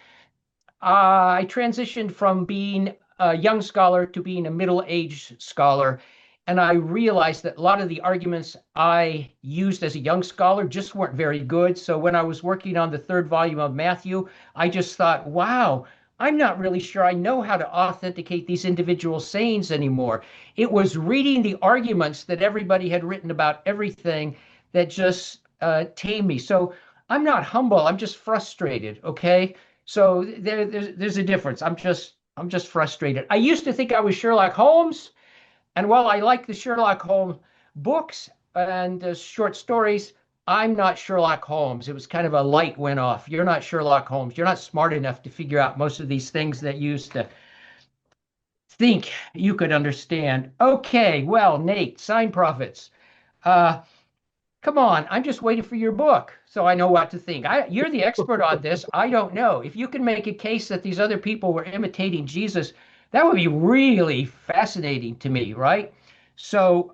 I transitioned from being a young scholar to being a middle-aged scholar. And I realized that a lot of the arguments I used as a young scholar just weren't very good. So when I was working on the third volume of Matthew, I just thought, wow, I'm not really sure I know how to authenticate these individual sayings anymore. It was reading the arguments that everybody had written about everything that just tamed me. So I'm not humble. I'm just frustrated. Okay. So there's a difference. I'm just frustrated. I used to think I was Sherlock Holmes, and while I like the Sherlock Holmes books and the short stories, I'm not Sherlock Holmes. It was kind of a light went off. You're not Sherlock Holmes. You're not smart enough to figure out most of these things that you used to think you could understand. Okay, well, Nate, sign prophets. Uh, Come on, I'm just waiting for your book so I know what to think. You're the expert on this. I don't know. If you can make a case that these other people were imitating Jesus, that would be really fascinating to me, right? So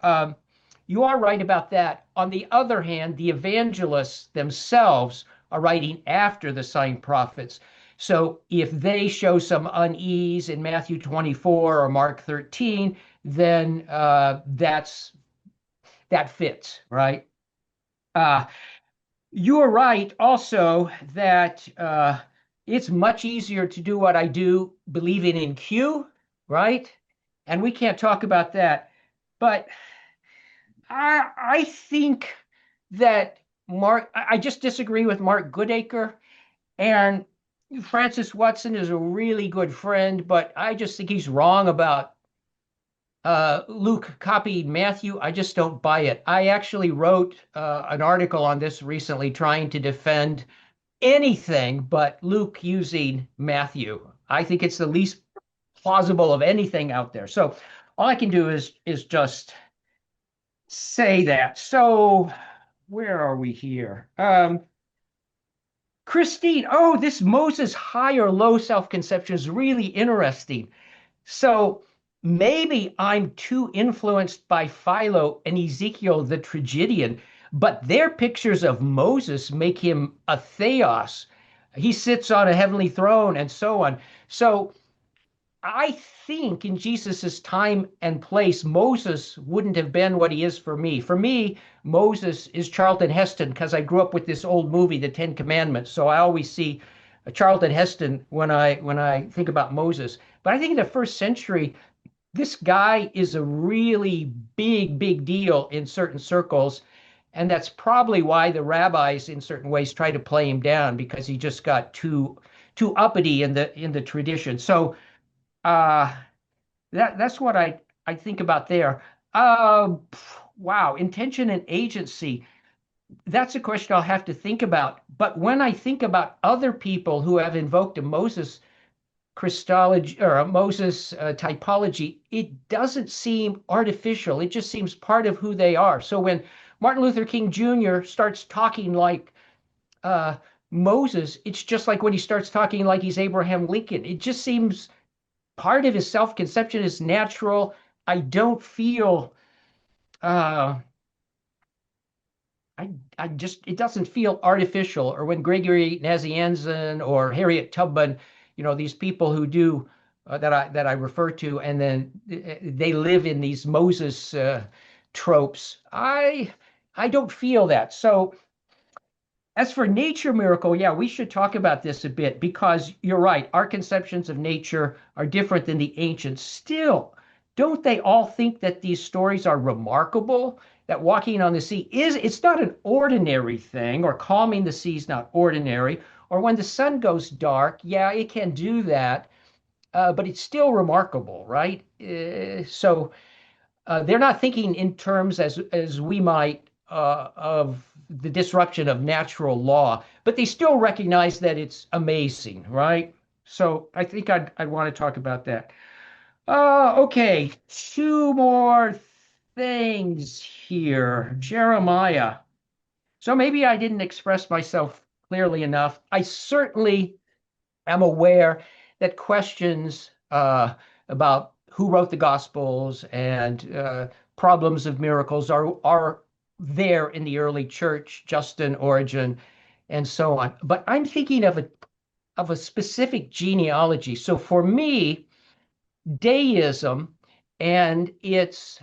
you are right about that. On the other hand, the evangelists themselves are writing after the sign prophets. So if they show some unease in Matthew 24 or Mark 13, then that fits, right? You're right also that it's much easier to do what I do, believing in Q, right? And we can't talk about that. But I think that I just disagree with Mark Goodacre. And Francis Watson is a really good friend, but I just think he's wrong about Luke copied Matthew. I just don't buy it. I actually wrote an article on this recently trying to defend anything but Luke using Matthew. I think it's the least plausible of anything out there. So all I can do is just say that. So where are we here? Christine, oh, this Moses high or low self-conception is really interesting. So maybe I'm too influenced by Philo and Ezekiel the tragedian, but their pictures of Moses make him a theos. He sits on a heavenly throne and so on. So I think in Jesus's time and place, Moses wouldn't have been what he is for me. For me, Moses is Charlton Heston because I grew up with this old movie, The Ten Commandments. So I always see Charlton Heston when I think about Moses. But I think in the first century, this guy is a really big deal in certain circles. And that's probably why the rabbis in certain ways try to play him down because he just got too uppity in the tradition. So that's what I think about there. Wow, intention and agency. That's a question I'll have to think about. But when I think about other people who have invoked a Moses Christology or a Moses typology, it doesn't seem artificial. It just seems part of who they are. So when Martin Luther King Jr. starts talking like Moses, it's just like when he starts talking like he's Abraham Lincoln. It just seems part of his self-conception is natural. I don't feel it doesn't feel artificial. Or when Gregory Nazianzen or Harriet Tubman, these people who do that I refer to, and then they live in these Moses tropes. I don't feel that. So as for nature miracle, yeah, we should talk about this a bit because you're right. Our conceptions of nature are different than the ancients. Still, don't they all think that these stories are remarkable? That walking on the sea it's not an ordinary thing, or calming the sea is not ordinary, or when the sun goes dark, yeah, it can do that, but it's still remarkable, right? So they're not thinking in terms as we might of the disruption of natural law, but they still recognize that it's amazing, right? So I think I'd want to talk about that. Okay, two more things here. Jeremiah. So maybe I didn't express myself clearly enough. I certainly am aware that questions about who wrote the Gospels and problems of miracles are there in the early church, Justin, Origen, and so on. But I'm thinking of a specific genealogy. So for me, deism and its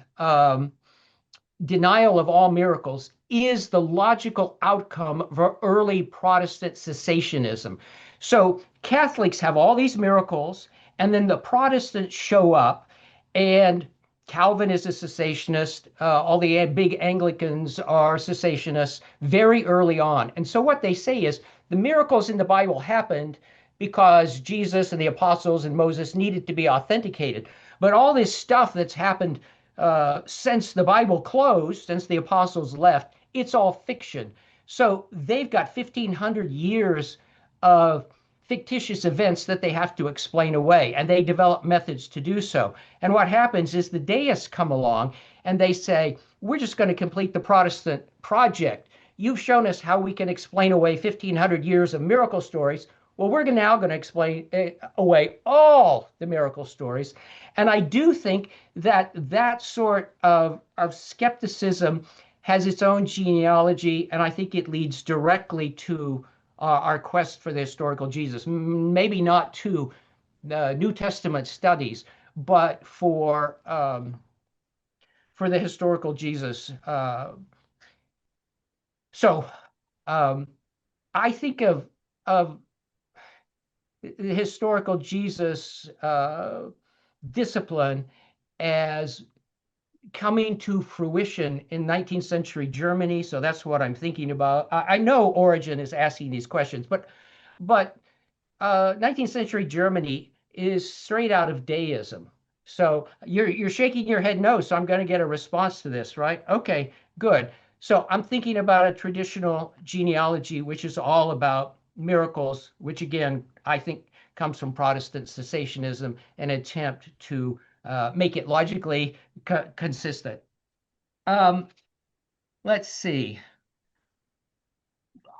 denial of all miracles is the logical outcome of early Protestant cessationism. So Catholics have all these miracles, and then the Protestants show up, and Calvin is a cessationist. All the big Anglicans are cessationists very early on. And so what they say is the miracles in the Bible happened because Jesus and the apostles and Moses needed to be authenticated. But all this stuff that's happened since the Bible closed, since the apostles left, it's all fiction. So they've got 1,500 years of fictitious events that they have to explain away, and they develop methods to do so. And what happens is the deists come along and they say, we're just going to complete the Protestant project. You've shown us how we can explain away 1,500 years of miracle stories. Well, we're now going to explain away all the miracle stories. And I do think that that sort of skepticism has its own genealogy, and I think it leads directly to our quest for the historical Jesus. Maybe not to New Testament studies, but for the historical Jesus. So I think of the historical Jesus discipline as coming to fruition in 19th century Germany. So that's what I'm thinking about. I know Origen is asking these questions, but 19th century Germany is straight out of deism. So you're shaking your head no, so I'm going to get a response to this, right? Okay, good. So I'm thinking about a traditional genealogy, which is all about miracles, which again, I think comes from Protestant cessationism, an attempt to make it logically consistent. Let's see.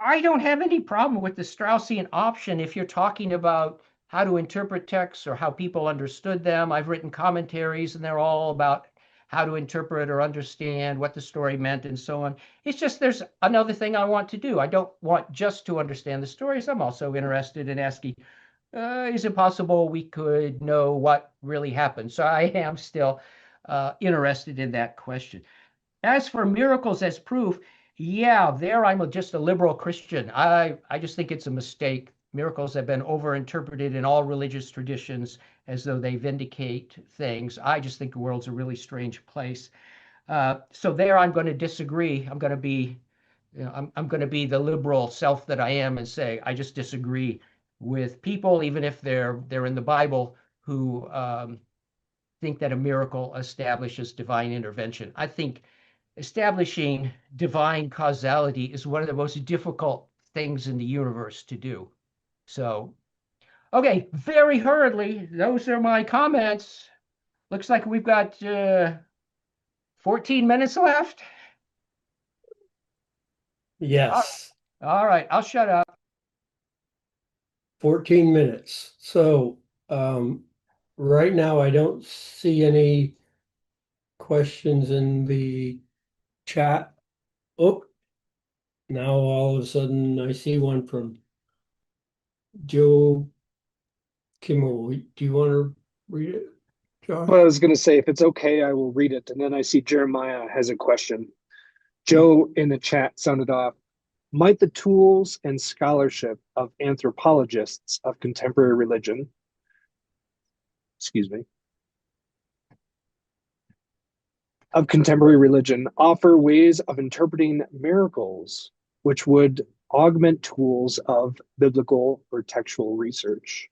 I don't have any problem with the Straussian option if you're talking about how to interpret texts or how people understood them. I've written commentaries and they're all about how to interpret or understand what the story meant and so on. It's just there's another thing I want to do. I don't want just to understand the stories. I'm also interested in asking, is it possible we could know what really happened? So I am still interested in that question. As for miracles as proof, yeah, there I'm just a liberal Christian. I just think it's a mistake. Miracles have been overinterpreted in all religious traditions as though they vindicate things. I just think the world's a really strange place. So there I'm going to disagree. I'm going to be, I'm going to be the liberal self that I am and say I just disagree with people, even if they're in the Bible, who think that a miracle establishes divine intervention. I think establishing divine causality is one of the most difficult things in the universe to do. So, okay, very hurriedly, those are my comments. Looks like we've got 14 minutes left. Yes, All right, I'll shut up. 14 minutes. So right now I don't see any questions in the chat. Oh, now all of a sudden I see one from Joe Kimmel. Do you want to read it, Josh? Well, I was going to say, if it's okay, I will read it. And then I see Jeremiah has a question. Joe in the chat sounded off, might the tools and scholarship of anthropologists of contemporary religion, offer ways of interpreting miracles which would augment tools of biblical or textual research?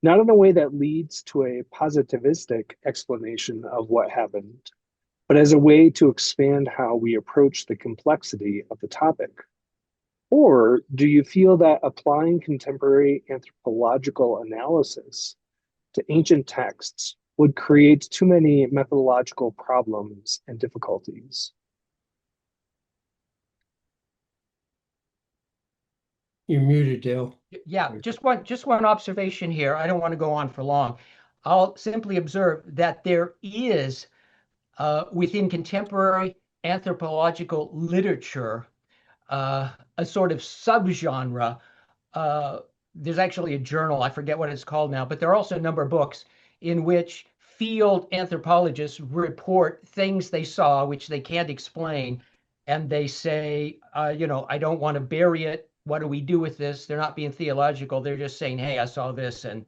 Not in a way that leads to a positivistic explanation of what happened, but as a way to expand how we approach the complexity of the topic. Or do you feel that applying contemporary anthropological analysis to ancient texts would create too many methodological problems and difficulties? You're muted, Dale. Yeah, just one observation here. I don't want to go on for long. I'll simply observe that there is within contemporary anthropological literature, a sort of subgenre. There's actually a journal, I forget what it's called now, but there are also a number of books in which field anthropologists report things they saw, which they can't explain. And they say, I don't want to bury it. What do we do with this? They're not being theological. They're just saying, hey, I saw this and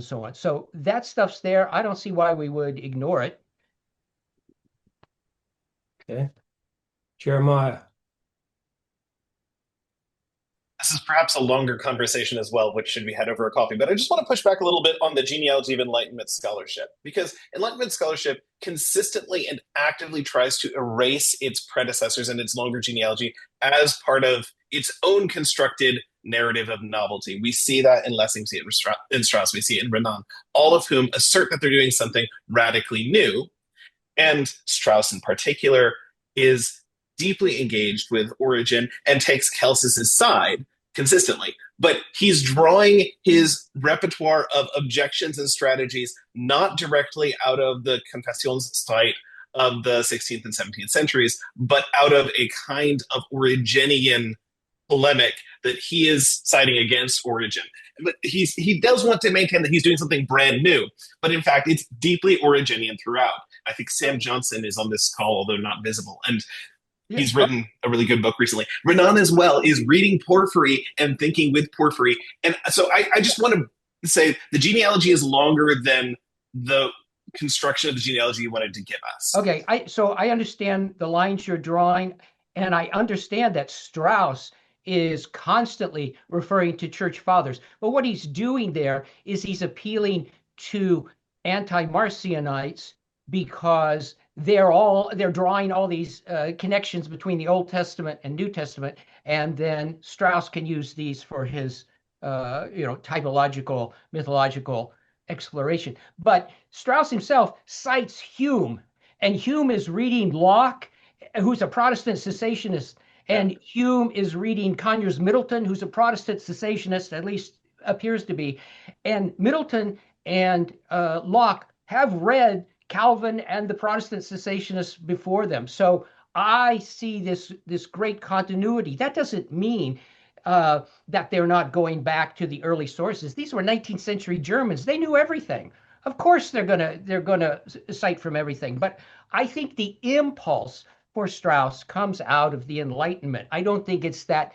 so on. So that stuff's there. I don't see why we would ignore it. Okay. Jeremiah. This is perhaps a longer conversation as well, which should we had over a coffee. But I just want to push back a little bit on the genealogy of Enlightenment scholarship, because Enlightenment scholarship consistently and actively tries to erase its predecessors and its longer genealogy as part of its own constructed narrative of novelty. We see that in Lessing, we see it in Strauss, we see it in Renan, all of whom assert that they're doing something radically new. And Strauss in particular is deeply engaged with Origen and takes Celsus's side consistently. But he's drawing his repertoire of objections and strategies not directly out of the Confessionszeit of the 16th and 17th centuries, but out of a kind of Origenian polemic that he is siding against Origen. But he does want to maintain that he's doing something brand new, but in fact, it's deeply Origenian throughout. I think Sam Johnson is on this call, although not visible. And he's written a really good book recently. Renan as well is reading Porphyry and thinking with Porphyry. And so I just want to say the genealogy is longer than the construction of the genealogy you wanted to give us. Okay, so I understand the lines you're drawing, and I understand that Strauss is constantly referring to church fathers. But what he's doing there is he's appealing to anti-Marcionites because they're drawing all these connections between the Old Testament and New Testament, and then Strauss can use these for his typological, mythological exploration. But Strauss himself cites Hume, and Hume is reading Locke, who's a Protestant cessationist, and Hume is reading Conyers Middleton, who's a Protestant cessationist, at least appears to be. And Middleton and Locke have read Calvin and the Protestant cessationists before them. So I see this great continuity. That doesn't mean that they're not going back to the early sources. These were 19th century Germans. They knew everything. Of course they're gonna cite from everything. But I think the impulse for Strauss comes out of the Enlightenment. I don't think it's that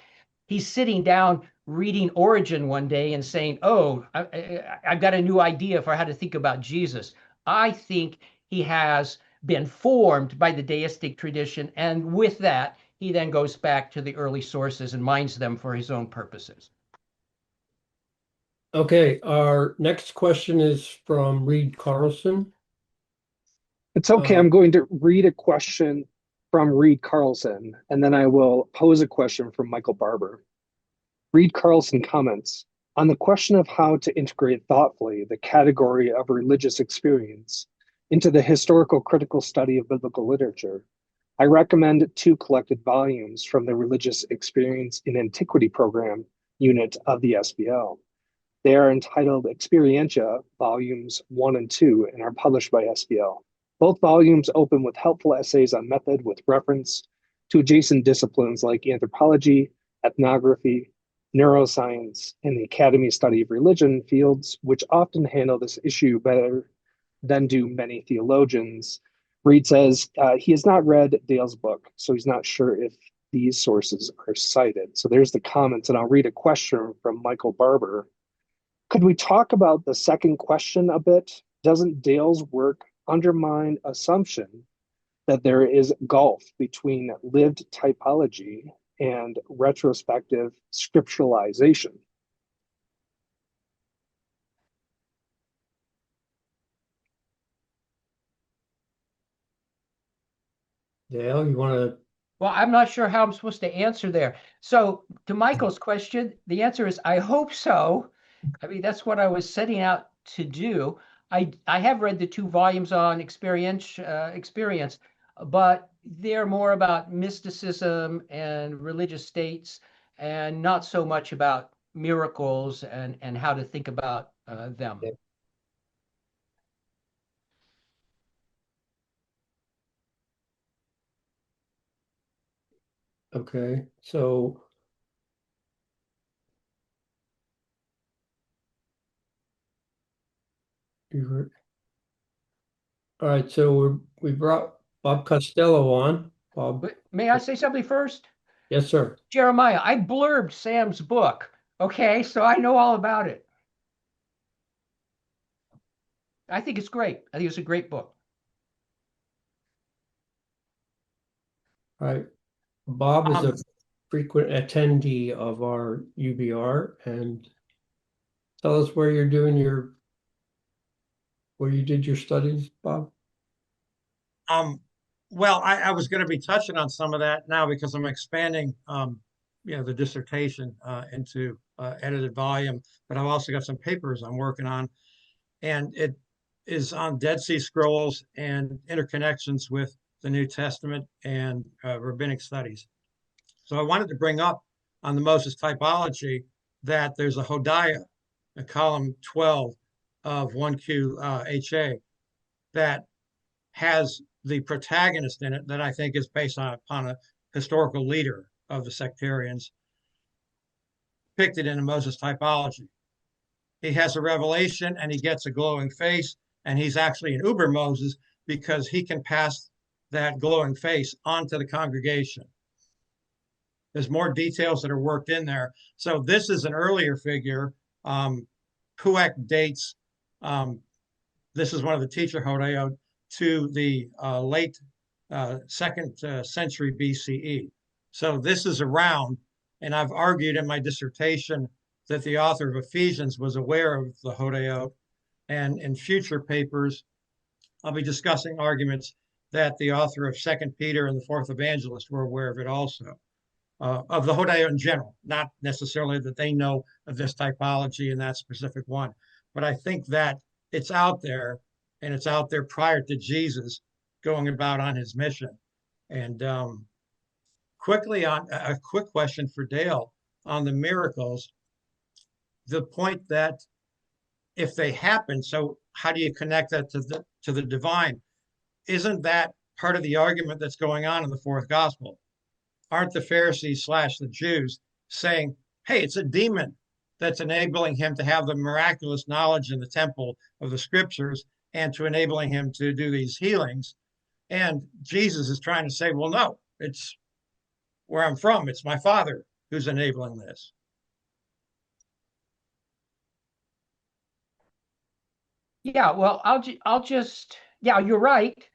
he's sitting down reading Origen one day and saying, oh, I've got a new idea for how to think about Jesus. I think he has been formed by the deistic tradition, and with that, he then goes back to the early sources and mines them for his own purposes. Okay, our next question is from Reed Carlson. It's okay. I'm going to read a question from Reed Carlson, and then I will pose a question from Michael Barber. Reed Carlson comments, on the question of how to integrate thoughtfully the category of religious experience into the historical critical study of biblical literature, I recommend 2 collected volumes from the Religious Experience in Antiquity program unit of the SBL. They are entitled Experientia, Volumes 1 and 2, and are published by SBL. Both volumes open with helpful essays on method with reference to adjacent disciplines like anthropology, ethnography, neuroscience, and the Academy study of religion, fields which often handle this issue better than do many theologians. Reed says he has not read Dale's book, so he's not sure if these sources are cited. So there's the comments, and I'll read a question from Michael Barber. Could we talk about the second question a bit? Doesn't Dale's work undermine assumption that there is gulf between lived typology and retrospective scripturalization? Dale, you want to? Well, I'm not sure how I'm supposed to answer there. So to Michael's question, the answer is I hope so. I mean, that's what I was setting out to do. I have read the 2 volumes on experience, but they're more about mysticism and religious states, and not so much about miracles and how to think about them. Okay, so all right, so we brought Bob Costello on. Bob, But may I say something first? yes, sir. Jeremiah, I blurbed Sam's book. Okay, so I know all about it. I think it's great. I think it's a great book. All right, Bob is a Um, frequent attendee of our UBR, and tell us where you're doing where you did your studies, Bob. Um, well, I was going to be touching on some of that now because I'm expanding, the dissertation into edited volume, but I've also got some papers I'm working on, and it is on Dead Sea Scrolls and interconnections with the New Testament and rabbinic studies. So I wanted to bring up on the Moses typology that there's a Hodiah, a column 12 of 1Q HA, that has the protagonist in it that I think is based upon a historical leader of the sectarians depicted in the Moses typology. He has a revelation and he gets a glowing face, and he's actually an Uber Moses because he can pass that glowing face onto the congregation. There's more details that are worked in there. So this is an earlier figure. Puak dates, this is one of the teacher Hodayot, to the late second century BCE. So this is around, and I've argued in my dissertation that the author of Ephesians was aware of the Hodayot, and in future papers, I'll be discussing arguments that the author of Second Peter and the Fourth Evangelist were aware of it also, of the Hodayot in general, not necessarily that they know of this typology and that specific one, but I think that it's out there, and it's out there prior to Jesus going about on his mission. And quickly on a quick question for Dale on the miracles, the point that if they happen, so how do you connect that to the divine? Isn't that part of the argument that's going on in the fourth gospel? Aren't the Pharisees / the Jews saying, hey, it's a demon that's enabling him to have the miraculous knowledge in the temple of the scriptures and to enabling him to do these healings? And Jesus is trying to say, well, no, it's where I'm from. It's my Father who's enabling this. yeah, well, I'll just, yeah, you're right.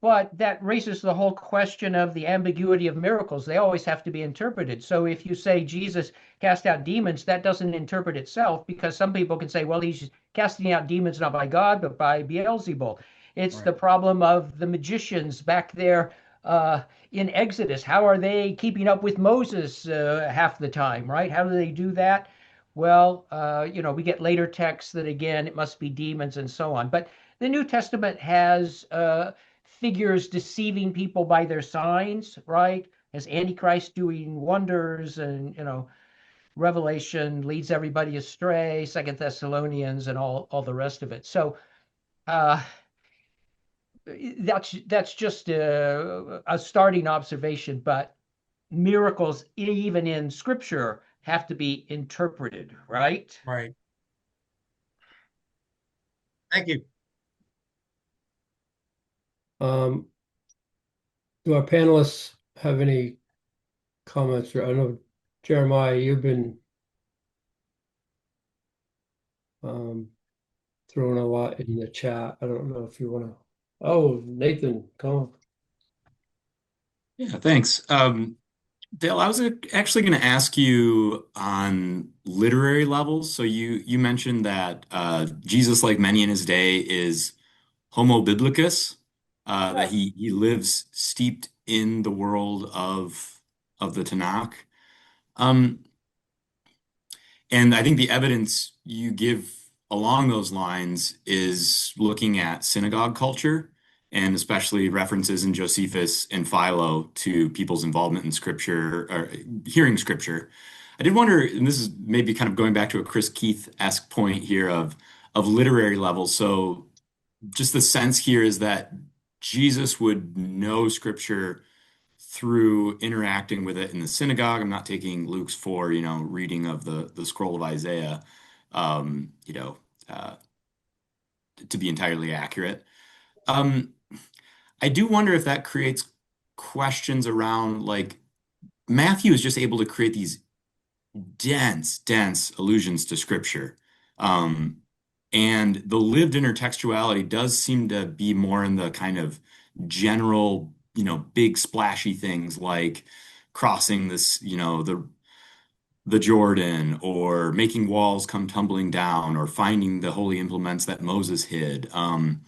But that raises the whole question of the ambiguity of miracles. They always have to be interpreted. So if you say Jesus cast out demons, that doesn't interpret itself, because some people can say, well, he's casting out demons not by God, but by Beelzebul. It's the problem of the magicians back there in Exodus. How are they keeping up with Moses half the time, right? How do they do that? Well, we get later texts that, again, it must be demons and so on. But the New Testament has figures deceiving people by their signs, right? As Antichrist doing wonders, and Revelation leads everybody astray, Second Thessalonians, and all the rest of it. So that's just a starting observation, but miracles, even in Scripture, have to be interpreted, right? Right. Thank you. Do our panelists have any comments? I know, Jeremiah, you've been throwing a lot in the chat. I don't know if you want to. Oh, Nathan, come on. Yeah, thanks. Dale, I was actually going to ask you on literary levels. So you mentioned that Jesus, like many in his day, is homo biblicus, that he lives steeped in the world of the Tanakh. And I think the evidence you give along those lines is looking at synagogue culture, and especially references in Josephus and Philo to people's involvement in scripture or hearing scripture. I did wonder, and this is maybe kind of going back to a Chris Keith-esque point here of literary levels. So just the sense here is that Jesus would know scripture through interacting with it in the synagogue. I'm not taking Luke's 4, reading of the scroll of Isaiah, um, you know, uh, to be entirely accurate. Um, I do wonder if that creates questions around like Matthew is just able to create these dense allusions to scripture. Um, and the lived intertextuality does seem to be more in the kind of general, big splashy things like crossing this, the Jordan, or making walls come tumbling down, or finding the holy implements that Moses hid. And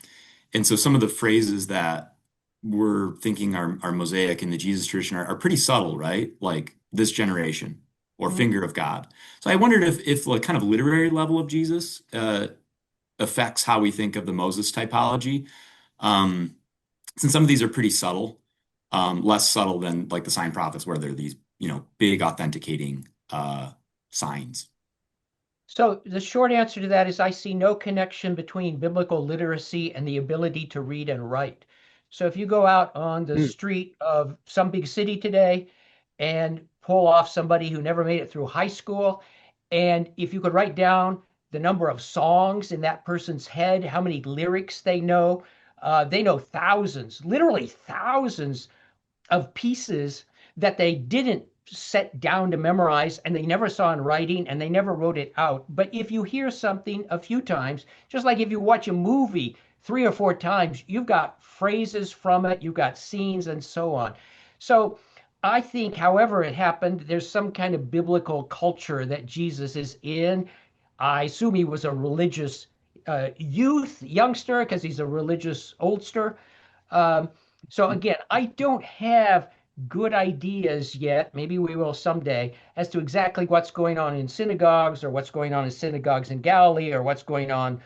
so some of the phrases that we're thinking are Mosaic in the Jesus tradition are pretty subtle, right? Like this generation or finger of God. So I wondered if like kind of literary level of Jesus affects how we think of the Moses typology. Um, since some of these are pretty subtle, less subtle than like the sign prophets, where they're these, big authenticating signs. So the short answer to that is I see no connection between biblical literacy and the ability to read and write. So if you go out on the street of some big city today and pull off somebody who never made it through high school, and if you could write down the number of songs in that person's head, how many lyrics they know thousands, literally thousands of pieces that they didn't set down to memorize, and they never saw in writing, and they never wrote it out. But if you hear something a few times, just like if you watch a movie 3 or 4 times, you've got phrases from it, you've got scenes, and so on. So I think, however it happened, there's some kind of biblical culture that Jesus is in. I assume he was a religious youngster, because he's a religious oldster. So again, I don't have good ideas yet, maybe we will someday, as to exactly what's going on in synagogues, or what's going on in synagogues in Galilee, or what's going on,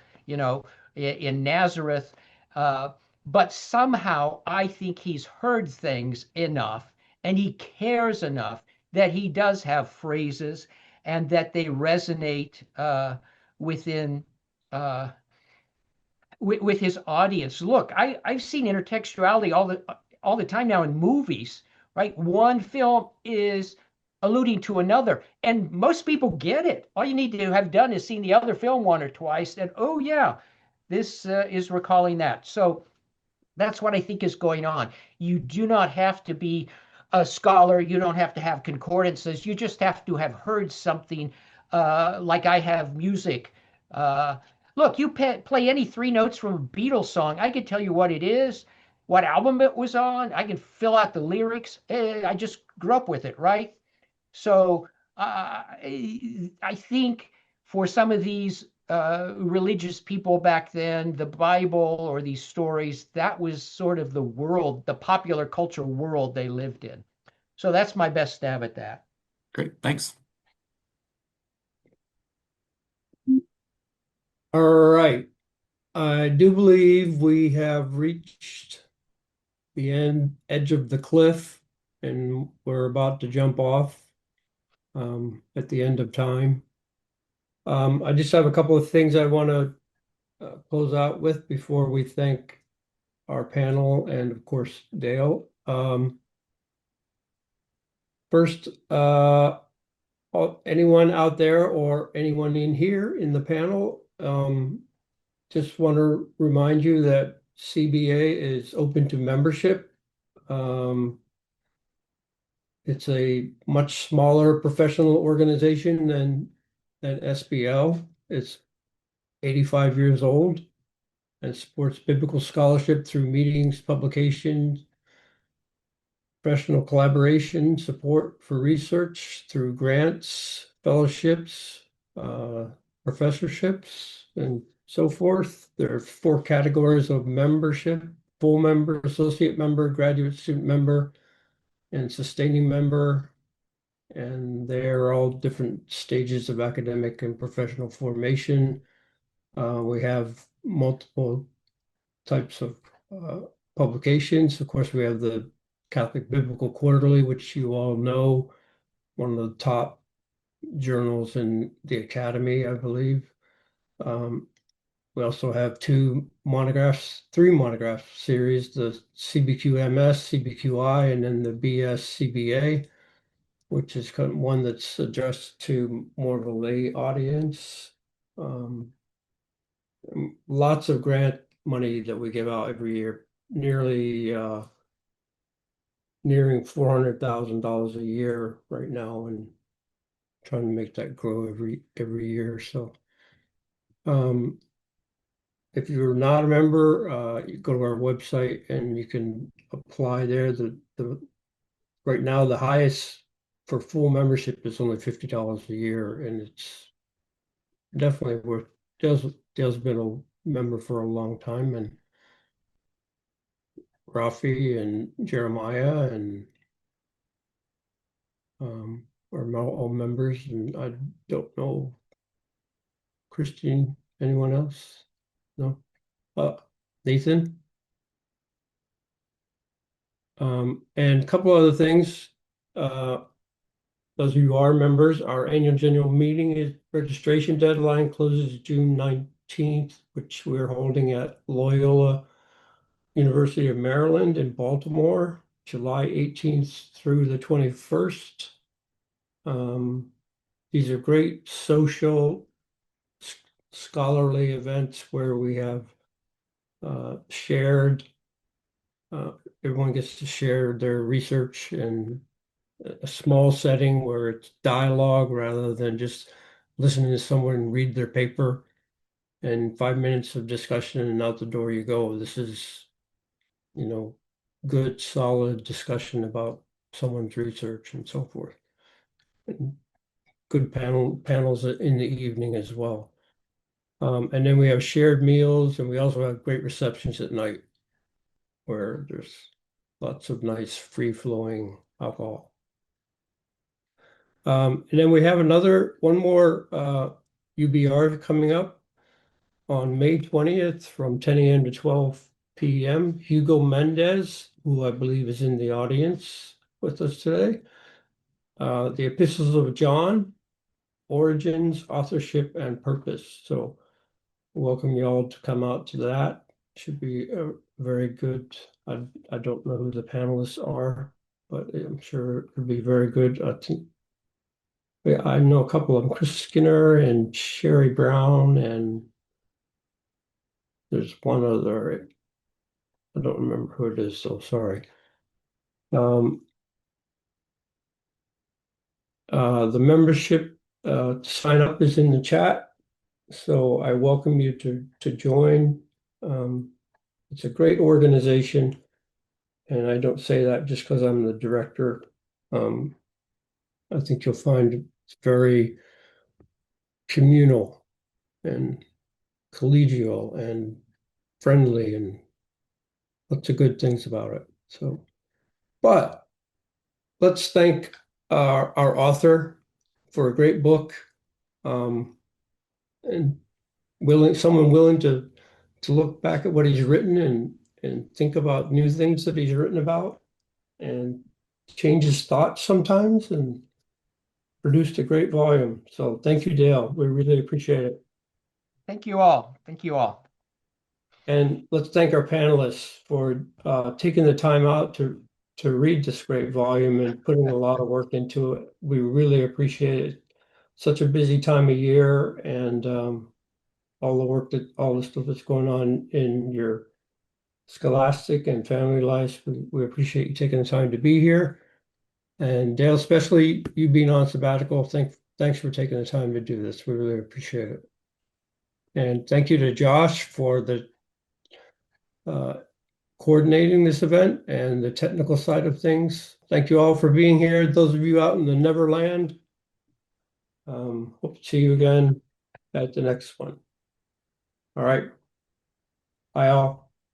in Nazareth. But somehow I think he's heard things enough, and he cares enough, that he does have phrases, and that they resonate within with his audience. Look, I've seen intertextuality all the time now in movies, right? One film is alluding to another, and most people get it. All you need to have done is seen the other film one or twice, and oh yeah, this is recalling that. So that's what I think is going on. You do not have to be a scholar. You don't have to have concordances. You just have to have heard something, like I have music. Look, you play any 3 notes from a Beatles song, I can tell you what it is, what album it was on. I can fill out the lyrics. I just grew up with it, right? So I think for some of these religious people back then, the Bible or these stories, that was sort of the world, the popular culture world they lived in. So that's my best stab at that. Great, thanks. All right. I do believe we have reached the edge of the cliff, and we're about to jump off at the end of time. I just have a couple of things I want to close out with before we thank our panel and, of course, Dale. First, anyone out there or anyone in here in the panel, just want to remind you that CBA is open to membership. It's a much smaller professional organization than SBL. It's 85 years old and supports biblical scholarship through meetings, publications, professional collaboration, support for research through grants, fellowships, professorships, and so forth. There are 4 categories of membership: full member, associate member, graduate student member, and sustaining member. And they're all different stages of academic and professional formation. We have multiple types of publications. Of course, we have the Catholic Biblical Quarterly, which you all know, one of the top journals in the academy, I believe. we also have three monograph series, the CBQ-MS, CBQ-I, and then the BS-CBA, which is kind of one that's addressed to more of a lay audience. Lots of grant money that we give out every year, nearly nearing $400,000 a year right now, and trying to make that grow every year. So if you're not a member, you go to our website and you can apply there. Right now the highest for full membership is only $50 a year, and it's definitely worth. Dale's been a member for a long time, and Rafi and Jeremiah and are now all members, and I don't know, Christine, anyone else? No? Nathan? And a couple other things. Those of you who are members, our annual general meeting registration deadline closes June 19th, which we're holding at Loyola University of Maryland in Baltimore, July 18th through the 21st. These are great social, scholarly events where we have everyone gets to share their research in a small setting where it's dialogue rather than just listening to someone read their paper and 5 minutes of discussion and out the door you go. This is, good, solid discussion about someone's research and so forth. And good panels in the evening as well. And then we have shared meals, and we also have great receptions at night where there's lots of nice free-flowing alcohol. And then we have one more UBR coming up on May 20th from 10 a.m. to 12 p.m. Hugo Mendez, who I believe is in the audience with us today. The Epistles of John, Origins, Authorship, and Purpose. So welcome you all to come out to that. Should be very good. I don't know who the panelists are, but I'm sure it'll be very good. I know a couple of them, Chris Skinner and Sherry Brown, and there's one other. I don't remember who it is, so sorry. The membership sign up is in the chat, so I welcome you to join. It's a great organization, and I don't say that just because I'm the director. I think you'll find it's very communal and collegial and friendly, and lots of good things about it. So, but let's thank our author for a great book, and someone willing to look back at what he's written and think about new things that he's written about and change his thoughts sometimes, and produced a great volume. So thank you, Dale. We really appreciate it. Thank you all. Thank you all. And let's thank our panelists for taking the time out to read this great volume and putting a lot of work into it. We really appreciate it. Such a busy time of year, and all the stuff that's going on in your scholastic and family lives. We appreciate you taking the time to be here. And Dale, especially you being on sabbatical, thanks for taking the time to do this. We really appreciate it. And thank you to Josh for the coordinating this event and the technical side of things. Thank you all for being here. Those of you out in the Neverland, hope to see you again at the next one. All right. Bye all.